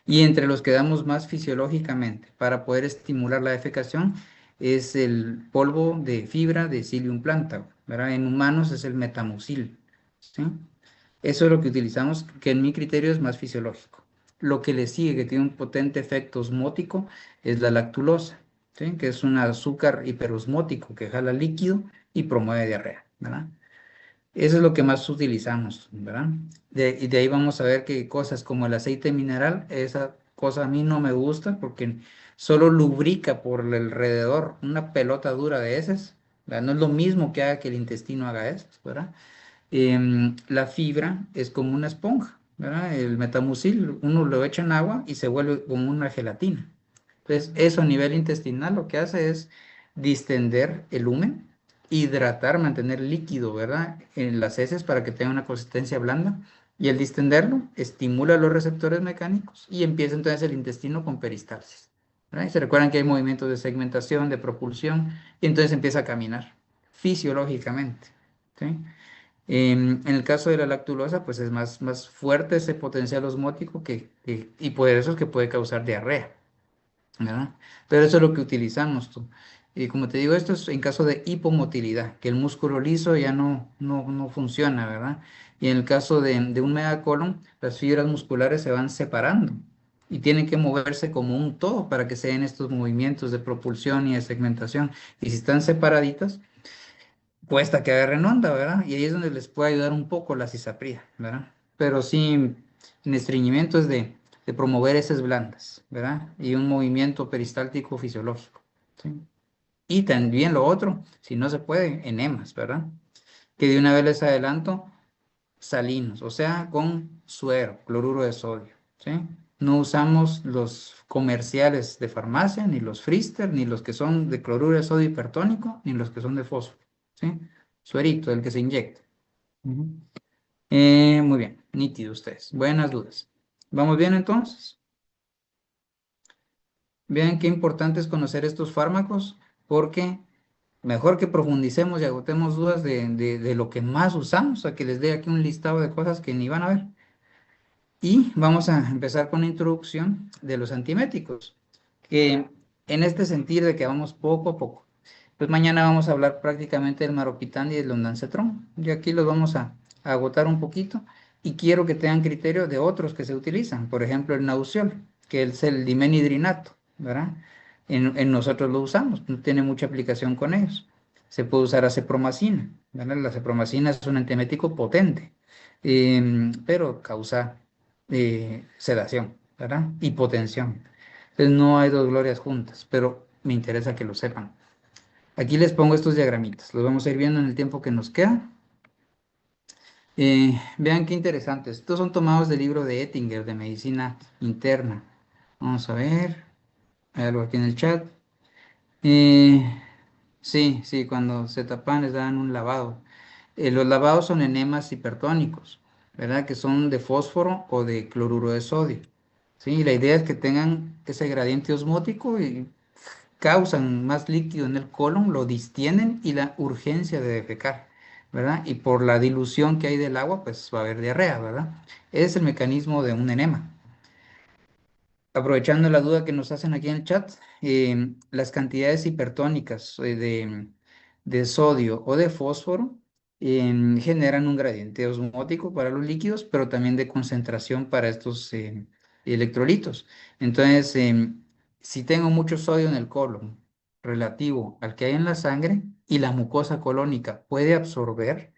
Y entre los que damos más fisiológicamente para poder estimular la defecación es el polvo de fibra de Psyllium plantago, ¿verdad? En humanos es el metamucil, ¿sí? Eso es lo que utilizamos, que en mi criterio es más fisiológico. Lo que le sigue, que tiene un potente efecto osmótico, es la lactulosa, ¿sí? Que es un azúcar hiperosmótico que jala líquido y promueve diarrea, ¿verdad? Eso es lo que más utilizamos, ¿verdad? Y de ahí vamos a ver que cosas como el aceite mineral, esa cosa a mí no me gusta porque solo lubrica por el alrededor una pelota dura de heces, ¿verdad? No es lo mismo que haga que el intestino haga eso, ¿verdad? La fibra es como una esponja, ¿verdad? El metamucil, uno lo echa en agua y se vuelve como una gelatina. Entonces, eso a nivel intestinal lo que hace es distender el lumen, hidratar, mantener líquido, ¿verdad? En las heces para que tenga una consistencia blanda. Y al distenderlo, estimula los receptores mecánicos y empieza entonces el intestino con peristalsis, ¿verdad? Y se recuerdan que hay movimientos de segmentación, de propulsión, y entonces empieza a caminar fisiológicamente, ¿sí? En el caso de la lactulosa, pues es más fuerte ese potencial osmótico y por eso es que puede causar diarrea, ¿verdad? Pero eso es lo que utilizamos tú. Y como te digo, esto es en caso de hipomotilidad, que el músculo liso ya no funciona, ¿verdad? Y en el caso de un megacolon, las fibras musculares se van separando y tienen que moverse como un todo para que se den estos movimientos de propulsión y de segmentación. Y si están separaditas, cuesta que agarren onda, ¿verdad? Y ahí es donde les puede ayudar un poco la cisapría, ¿verdad? Pero sí, en estreñimiento es de promover heces blandas, ¿verdad? Y un movimiento peristáltico fisiológico, ¿sí? Y también lo otro, si no se puede, enemas, ¿verdad? Que de una vez les adelanto, salinos, o sea, con suero, cloruro de sodio, ¿sí? No usamos los comerciales de farmacia, ni los Frister, ni los que son de cloruro de sodio hipertónico, ni los que son de fósforo, ¿sí? Suerito, el que se inyecta. Ujú. Muy bien, nítido ustedes. Buenas dudas. ¿Vamos bien entonces? Vean qué importante es conocer estos fármacos, porque mejor que profundicemos y agotemos dudas de lo que más usamos, a que les dé aquí un listado de cosas que ni van a ver. Y vamos a empezar con la introducción de los antiméticos, que en este sentido de que vamos poco a poco. Pues mañana vamos a hablar prácticamente del maropitán y del ondansetron. Y aquí los vamos a agotar un poquito y quiero que tengan criterio de otros que se utilizan. Por ejemplo, el nausiol, que es el dimenhidrinato, ¿verdad? En nosotros lo usamos, no tiene mucha aplicación con ellos. Se puede usar acepromacina, ¿verdad? La acepromacina es un antiemético potente, pero causa sedación, ¿verdad? Hipotensión. Entonces no hay dos glorias juntas, pero me interesa que lo sepan. Aquí les pongo estos diagramitas, los vamos a ir viendo en el tiempo que nos queda. Vean qué interesantes. Estos son tomados del libro de Ettinger de medicina interna. Vamos a ver, hay algo aquí en el chat. Eh, sí, sí, cuando se tapan les dan un lavado. Los lavados son enemas hipertónicos, ¿verdad? Que son de fósforo o de cloruro de sodio. Sí, la idea es que tengan ese gradiente osmótico y causan más líquido en el colon, lo distienden y la urgencia de defecar, ¿verdad? Y por la dilución que hay del agua, pues va a haber diarrea, ¿verdad? Es el mecanismo de un enema. Aprovechando la duda que nos hacen aquí en el chat, las cantidades hipertónicas de sodio o de fósforo generan un gradiente osmótico para los líquidos, pero también de concentración para estos electrolitos. Entonces, si tengo mucho sodio en el colon relativo al que hay en la sangre y la mucosa colónica puede absorber,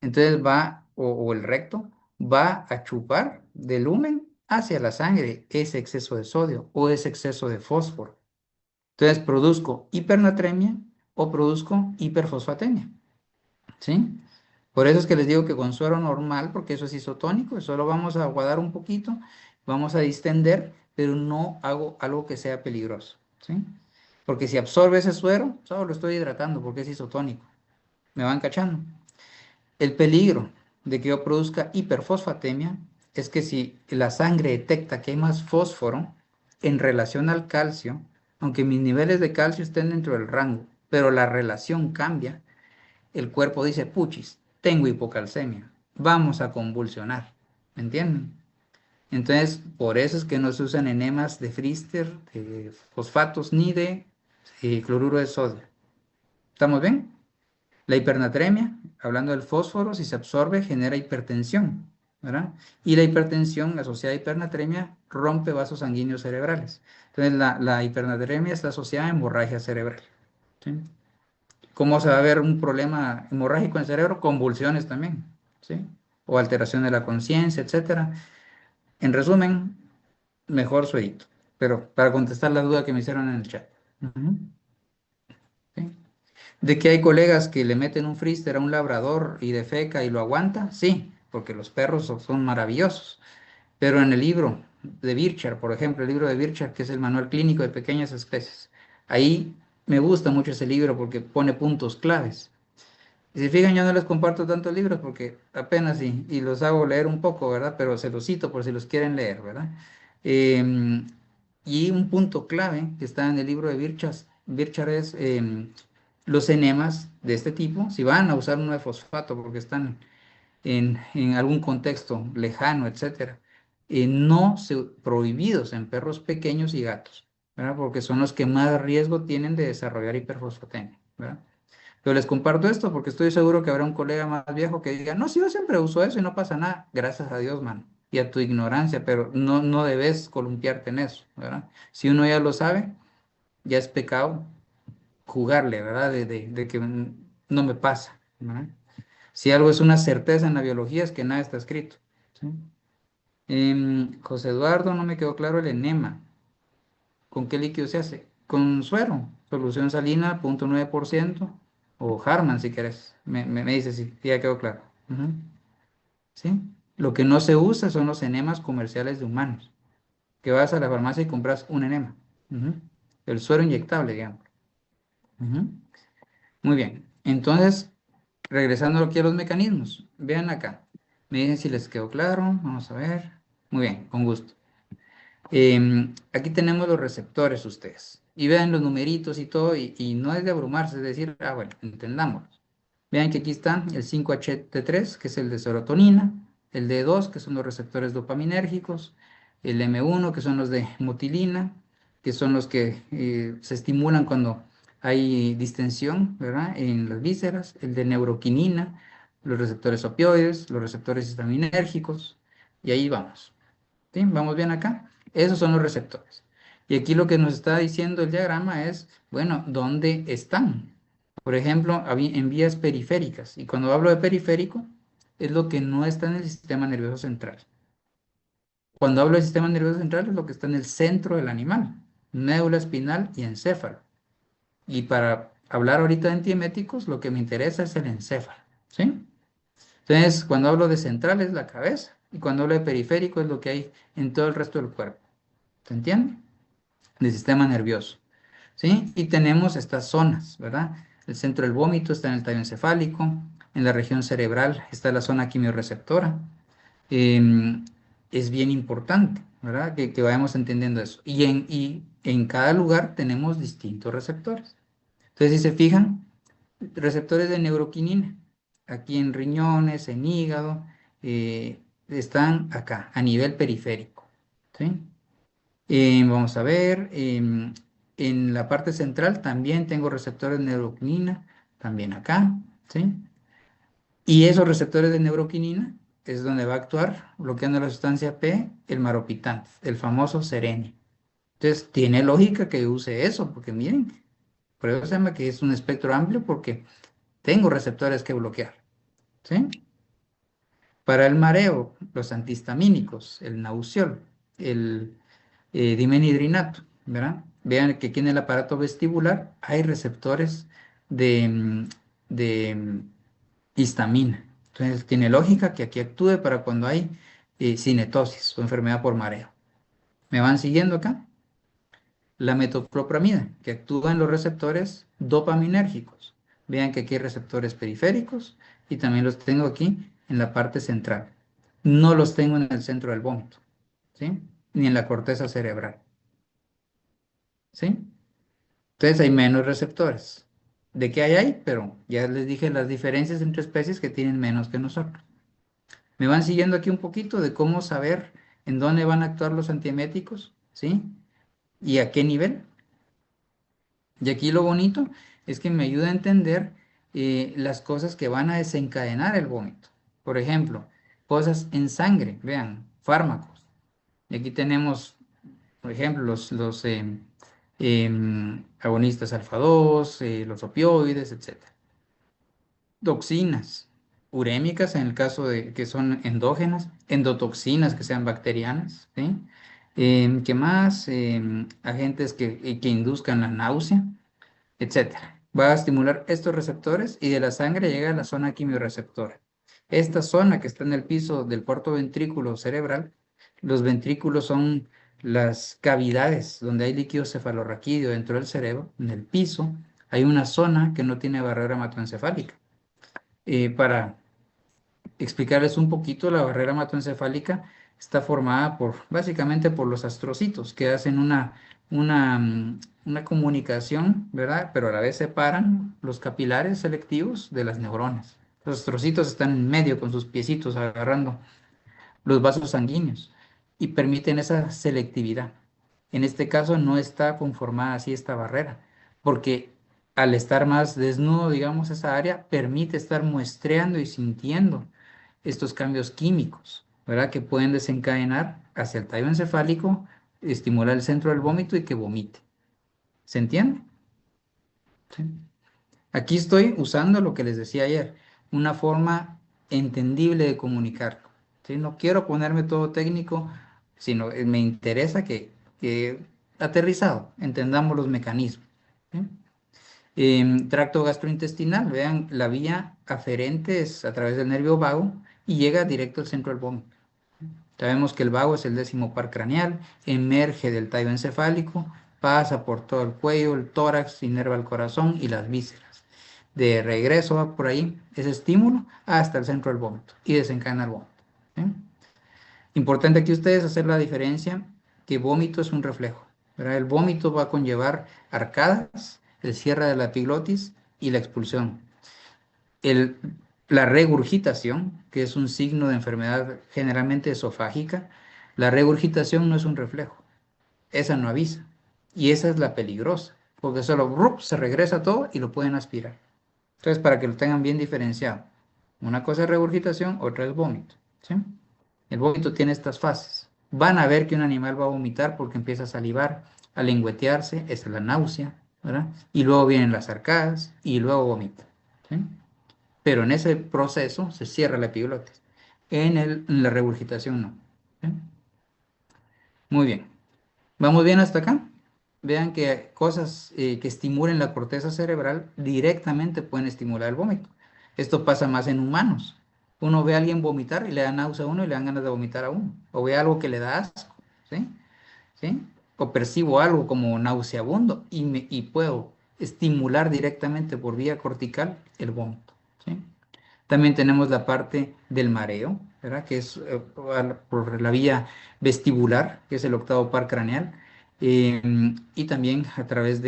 entonces va, o el recto, va a chupar del lumen hacia la sangre ese exceso de sodio o ese exceso de fósforo. Entonces produzco hipernatremia o produzco hiperfosfatemia, ¿sí? Por eso es que les digo que con suero normal, porque eso es isotónico, solo vamos a aguadar un poquito, vamos a distender, pero no hago algo que sea peligroso, ¿sí? Porque si absorbe ese suero, solo lo estoy hidratando porque es isotónico. ¿Me van cachando? El peligro de que yo produzca hiperfosfatemia es que si la sangre detecta que hay más fósforo en relación al calcio, aunque mis niveles de calcio estén dentro del rango, pero la relación cambia, el cuerpo dice, puchis, tengo hipocalcemia, vamos a convulsionar, ¿me entienden? Entonces, por eso es que no se usan enemas de Frister, de fosfatos, ni de cloruro de sodio. ¿Estamos bien? La hipernatremia, hablando del fósforo, si se absorbe, genera hipertensión, ¿verdad? Y la hipertensión asociada a hipernatremia rompe vasos sanguíneos cerebrales. Entonces, la hipernatremia está asociada a hemorragia cerebral, ¿sí? ¿Cómo se va a ver un problema hemorrágico en el cerebro? Convulsiones también, ¿sí? O alteración de la conciencia, etcétera. En resumen, mejor suerito. Pero para contestar la duda que me hicieron en el chat. Ujú, ¿sí? De que hay colegas que le meten un frister a un labrador y defeca y lo aguanta, sí, porque los perros son maravillosos. Pero en el libro de Birchard, por ejemplo, el libro de Birchard, que es el manual clínico de pequeñas especies, ahí me gusta mucho ese libro porque pone puntos claves. Y si fijan, yo no les comparto tantos libros porque apenas y los hago leer un poco, ¿verdad? Pero se los cito por si los quieren leer, ¿verdad? Em, y un punto clave que está en el libro de Birchard es los enemas de este tipo, si van a usar un 9-fosfato porque están en algún contexto lejano, etcétera, prohibidos en perros pequeños y gatos, ¿verdad? Porque son los que más riesgo tienen de desarrollar hiperfosfatemia, ¿verdad? Pero les comparto esto porque estoy seguro que habrá un colega más viejo que diga, no, si yo siempre uso eso y no pasa nada, gracias a Dios, mano, y a tu ignorancia, pero no debes columpiarte en eso, ¿verdad? Si uno ya lo sabe, ya es pecado jugarle, ¿verdad? De que no me pasa, ¿verdad? Si algo es una certeza en la biología es que nada está escrito, ¿sí? José Eduardo, no me quedó claro el enema. ¿Con qué líquido se hace? Con suero. solución salina, 0.9%, o Harman si quieres, me dices si ya quedó claro. Ujú. ¿Sí? Lo que no se usa son los enemas comerciales de humanos, que vas a la farmacia y compras un enema. Ujú. El suero inyectable, digamos. Ujú. Muy bien. Entonces, regresando aquí a los mecanismos, vean acá. Me dicen si les quedó claro. Vamos a ver. Muy bien, con gusto. Aquí tenemos los receptores ustedes. Y vean los numeritos y todo, y no es de abrumarse, es decir, bueno, entendámoslos. Vean que aquí está el 5-HT3, que es el de serotonina, el D2, que son los receptores dopaminérgicos, el M1, que son los de motilina, que son los que se estimulan cuando hay distensión, ¿verdad? En las vísceras, el de neuroquinina, los receptores opioides, los receptores histaminérgicos, y ahí vamos. ¿Sí? ¿Vamos bien acá? Esos son los receptores. Y aquí lo que nos está diciendo el diagrama es, bueno, ¿dónde están? Por ejemplo, en vías periféricas. Y cuando hablo de periférico, es lo que no está en el sistema nervioso central. Cuando hablo del sistema nervioso central, es lo que está en el centro del animal, médula espinal y encéfalo. Y para hablar ahorita de antieméticos, lo que me interesa es el encéfalo. ¿Sí? Entonces, cuando hablo de central es la cabeza. Y cuando hablo de periférico es lo que hay en todo el resto del cuerpo. ¿Se entiende? Del sistema nervioso. ¿Sí? Y tenemos estas zonas, ¿verdad? El centro del vómito está en el tallo encefálico, en la región cerebral está la zona quimiorreceptora. Em, es bien importante, ¿verdad? Que vayamos entendiendo eso. Y en cada lugar tenemos distintos receptores. Entonces, si se fijan, receptores de neuroquinina, aquí en riñones, en hígado, están acá, a nivel periférico, ¿sí? Vamos a ver, en la parte central también tengo receptores de neuroquinina, también acá, ¿sí? Y esos receptores de neuroquinina es donde va a actuar, bloqueando la sustancia P, el maropitante, el famoso serenio. Entonces, tiene lógica que use eso, porque miren, por eso se llama que es un espectro amplio, porque tengo receptores que bloquear, ¿sí? Para el mareo, los antihistamínicos, el nausiol, el dimenhidrinato, ¿verdad? Vean que aquí en el aparato vestibular hay receptores de histamina. Entonces, tiene lógica que aquí actúe para cuando hay cinetosis o enfermedad por mareo. ¿Me van siguiendo acá? La metoclopramida, que actúa en los receptores dopaminérgicos. Vean que aquí hay receptores periféricos y también los tengo aquí en la parte central. No los tengo en el centro del vómito, ¿sí? Ni en la corteza cerebral, ¿sí? Entonces hay menos receptores. ¿De qué hay? Pero ya les dije las diferencias entre especies que tienen menos que nosotros. ¿Me van siguiendo aquí un poquito de cómo saber en dónde van a actuar los antieméticos? ¿Sí? ¿Y a qué nivel? Y aquí lo bonito es que me ayuda a entender las cosas que van a desencadenar el vómito. Por ejemplo, cosas en sangre, vean, fármacos. Y aquí tenemos, por ejemplo, los agonistas alfa-2, los opioides, etc. Toxinas, urémicas en el caso de que son endógenas, endotoxinas que sean bacterianas, ¿sí? ¿Qué más? Agentes que induzcan la náusea, etcétera. Va a estimular estos receptores y de la sangre llega a la zona quimiorreceptora. Esta zona que está en el piso del cuarto ventrículo cerebral, los ventrículos son las cavidades donde hay líquido cefalorraquídeo dentro del cerebro, en el piso hay una zona que no tiene barrera hematoencefálica. Para explicarles un poquito, la barrera hematoencefálica está formada básicamente por los astrocitos que hacen una comunicación, ¿verdad? Pero a la vez separan los capilares selectivos de las neuronas. Los astrocitos están en medio con sus piecitos agarrando los vasos sanguíneos y permiten esa selectividad. En este caso no está conformada así esta barrera, porque al estar más desnudo, digamos, esa área permite estar muestreando y sintiendo estos cambios químicos, ¿verdad? Que pueden desencadenar hacia el tallo encefálico, estimular el centro del vómito y que vomite. ¿Se entiende? ¿Sí? Aquí estoy usando lo que les decía ayer, una forma entendible de comunicarlo, ¿sí? No quiero ponerme todo técnico, sino me interesa que aterrizado entendamos los mecanismos, ¿Sí? Tracto gastrointestinal, vean, la vía aferente es a través del nervio vago y llega directo al centro del vómito. Sabemos que el vago es el 10.º par craneal, emerge del tallo encefálico, pasa por todo el cuello, el tórax, inerva el corazón y las vísceras. De regreso va por ahí ese estímulo hasta el centro del vómito y desencadena el vómito. ¿Sí? Importante aquí ustedes hacer la diferencia que vómito es un reflejo, ¿verdad? El vómito va a conllevar arcadas, el cierre de la epiglotis y la expulsión. El, la regurgitación, que es un signo de enfermedad generalmente esofágica, la regurgitación no es un reflejo, esa no avisa. Y esa es la peligrosa, porque solo ¡rup! Se regresa todo y lo pueden aspirar. Entonces, para que lo tengan bien diferenciado, una cosa es regurgitación, otra es vómito. ¿Sí? El vómito tiene estas fases. Van a ver que un animal va a vomitar porque empieza a salivar, a lengüetearse, esa es la náusea, ¿verdad? Y luego vienen las arcadas y luego vomita. ¿Sí? Pero en ese proceso se cierra la epiglotis. En la regurgitación no. ¿Sí? Muy bien. ¿Vamos bien hasta acá? Vean que cosas que estimulen la corteza cerebral directamente pueden estimular el vómito. Esto pasa más en humanos. Uno ve a alguien vomitar y le da náusea a uno y le dan ganas de vomitar a uno. O ve algo que le da asco, ¿sí? ¿Sí? O percibo algo como nauseabundo y puedo estimular directamente por vía cortical el vómito, ¿sí? También tenemos la parte del mareo, ¿verdad? Que es por la vía vestibular, que es el 8.º par craneal, y también a través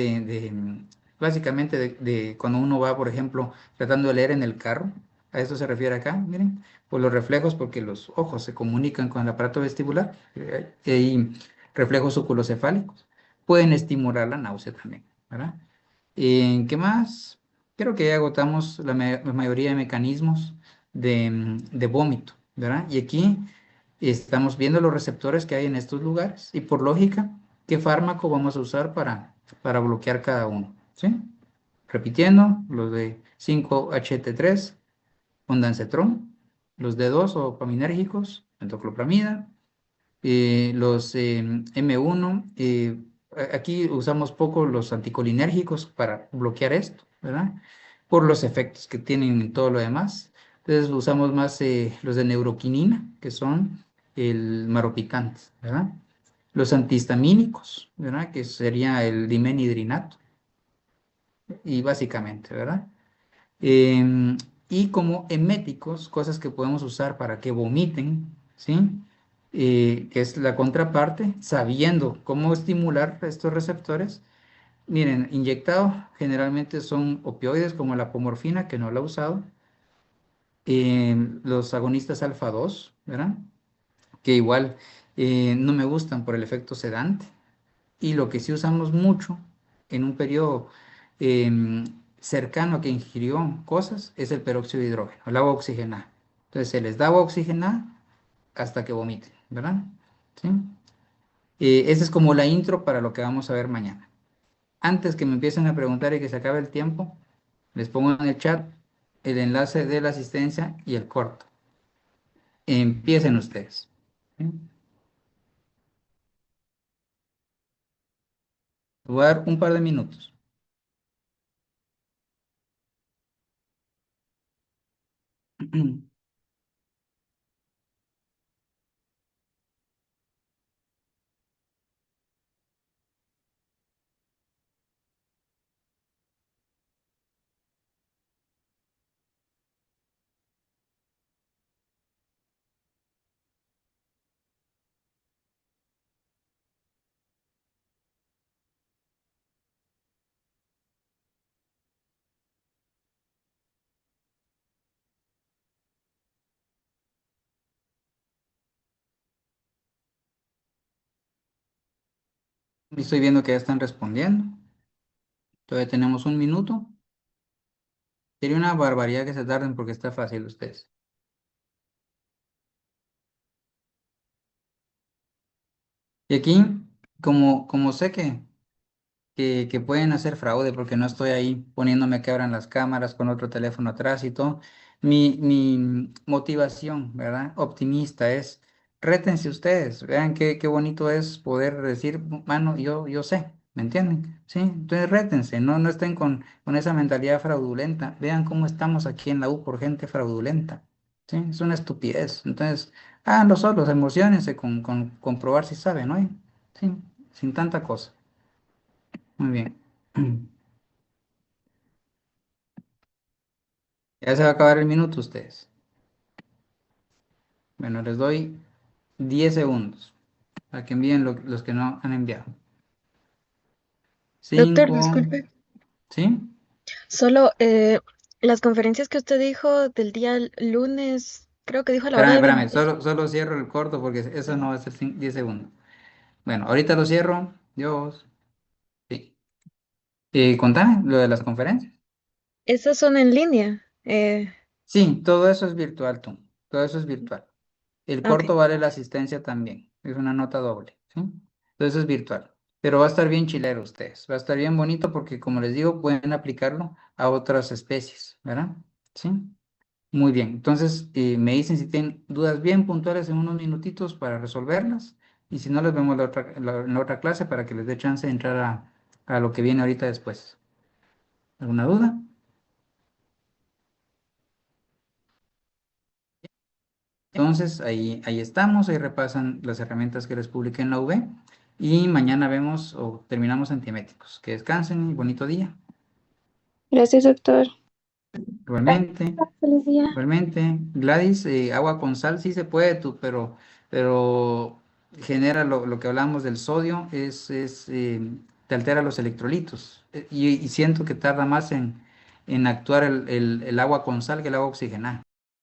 básicamente de cuando uno va, por ejemplo, tratando de leer en el carro, a eso se refiere acá, miren, por los reflejos, porque los ojos se comunican con el aparato vestibular, y reflejos oculocefálicos, pueden estimular la náusea también, ¿verdad? ¿Qué más? Creo que ya agotamos la mayoría de mecanismos de vómito, ¿verdad? Y aquí estamos viendo los receptores que hay en estos lugares y por lógica, ¿qué fármaco vamos a usar para bloquear cada uno? ¿Sí? Repitiendo, los de 5-HT3, ondansetron, los de 2 o paminérgicos, metoclopramida, los M1, aquí usamos poco los anticolinérgicos para bloquear esto, ¿verdad? Por los efectos que tienen en todo lo demás. Entonces usamos más los de neuroquinina, que son el maropicante, ¿verdad? Los antihistamínicos, ¿verdad? Que sería el dimenhidrinato, y básicamente, ¿verdad? Em, y como eméticos, cosas que podemos usar para que vomiten, ¿sí? Que es la contraparte, sabiendo cómo estimular estos receptores. Miren, inyectado generalmente son opioides como la apomorfina, que no la he usado, los agonistas alfa 2, ¿verdad? Que igual no me gustan por el efecto sedante. Y lo que sí usamos mucho en un periodo em, cercano a que ingirió cosas es el peróxido de hidrógeno, el agua oxigenada. Entonces se les da agua oxigenada hasta que vomiten, ¿verdad? ¿Sí? Esa es como la intro para lo que vamos a ver mañana. Antes que me empiecen a preguntar y que se acabe el tiempo, les pongo en el chat el enlace de la asistencia y el corto. Empiecen ustedes. ¿Sí? Voy a dar un par de minutos. Estoy viendo que ya están respondiendo. Todavía tenemos un minuto. Sería una barbaridad que se tarden porque está fácil ustedes. Y aquí, como sé que pueden hacer fraude porque no estoy ahí poniéndome que abran las cámaras con otro teléfono atrás y todo, mi motivación, ¿verdad? Optimista es, rétense ustedes, vean qué bonito es poder decir, mano, yo sé, ¿me entienden? Sí, entonces rétense, no estén con esa mentalidad fraudulenta. Vean cómo estamos aquí en la U por gente fraudulenta. Sí, es una estupidez. Entonces, háganlo solos, emocionense con comprobar si saben, ¿no? Sí, sin tanta cosa. Muy bien. Ya se va a acabar el minuto ustedes. Bueno, les doy 10 segundos para que envíen los que no han enviado. Doctor, 5, disculpe. ¿sí? Solo las conferencias que usted dijo del día lunes, creo que dijo a la hora Espérame, de espérame, 20. solo cierro el corto porque eso no va a ser 10 segundos. Bueno, ahorita lo cierro. Dios. Sí. Contame lo de las conferencias. Esas son en línea. Sí, todo eso es virtual, tú. Todo eso es virtual. El Ok. corto vale la asistencia también. Es una nota doble, ¿sí? Entonces es virtual. Pero va a estar bien chilero ustedes. Va a estar bien bonito porque, como les digo, pueden aplicarlo a otras especies, ¿verdad? Sí. Muy bien. Entonces, me dicen si tienen dudas bien puntuales en unos minutitos para resolverlas. Y si no, les vemos en la otra clase para que les dé chance de entrar a lo que viene ahorita después. ¿Alguna duda? Entonces, ahí estamos, ahí repasan las herramientas que les publiqué en la UV y mañana vemos o terminamos antieméticos. Que descansen y bonito día. Gracias, doctor. Igualmente, Feliz día. igualmente. Gladys, agua con sal sí se puede, pero genera lo que hablamos del sodio, te altera los electrolitos y siento que tarda más en actuar el agua con sal que el agua oxigenada.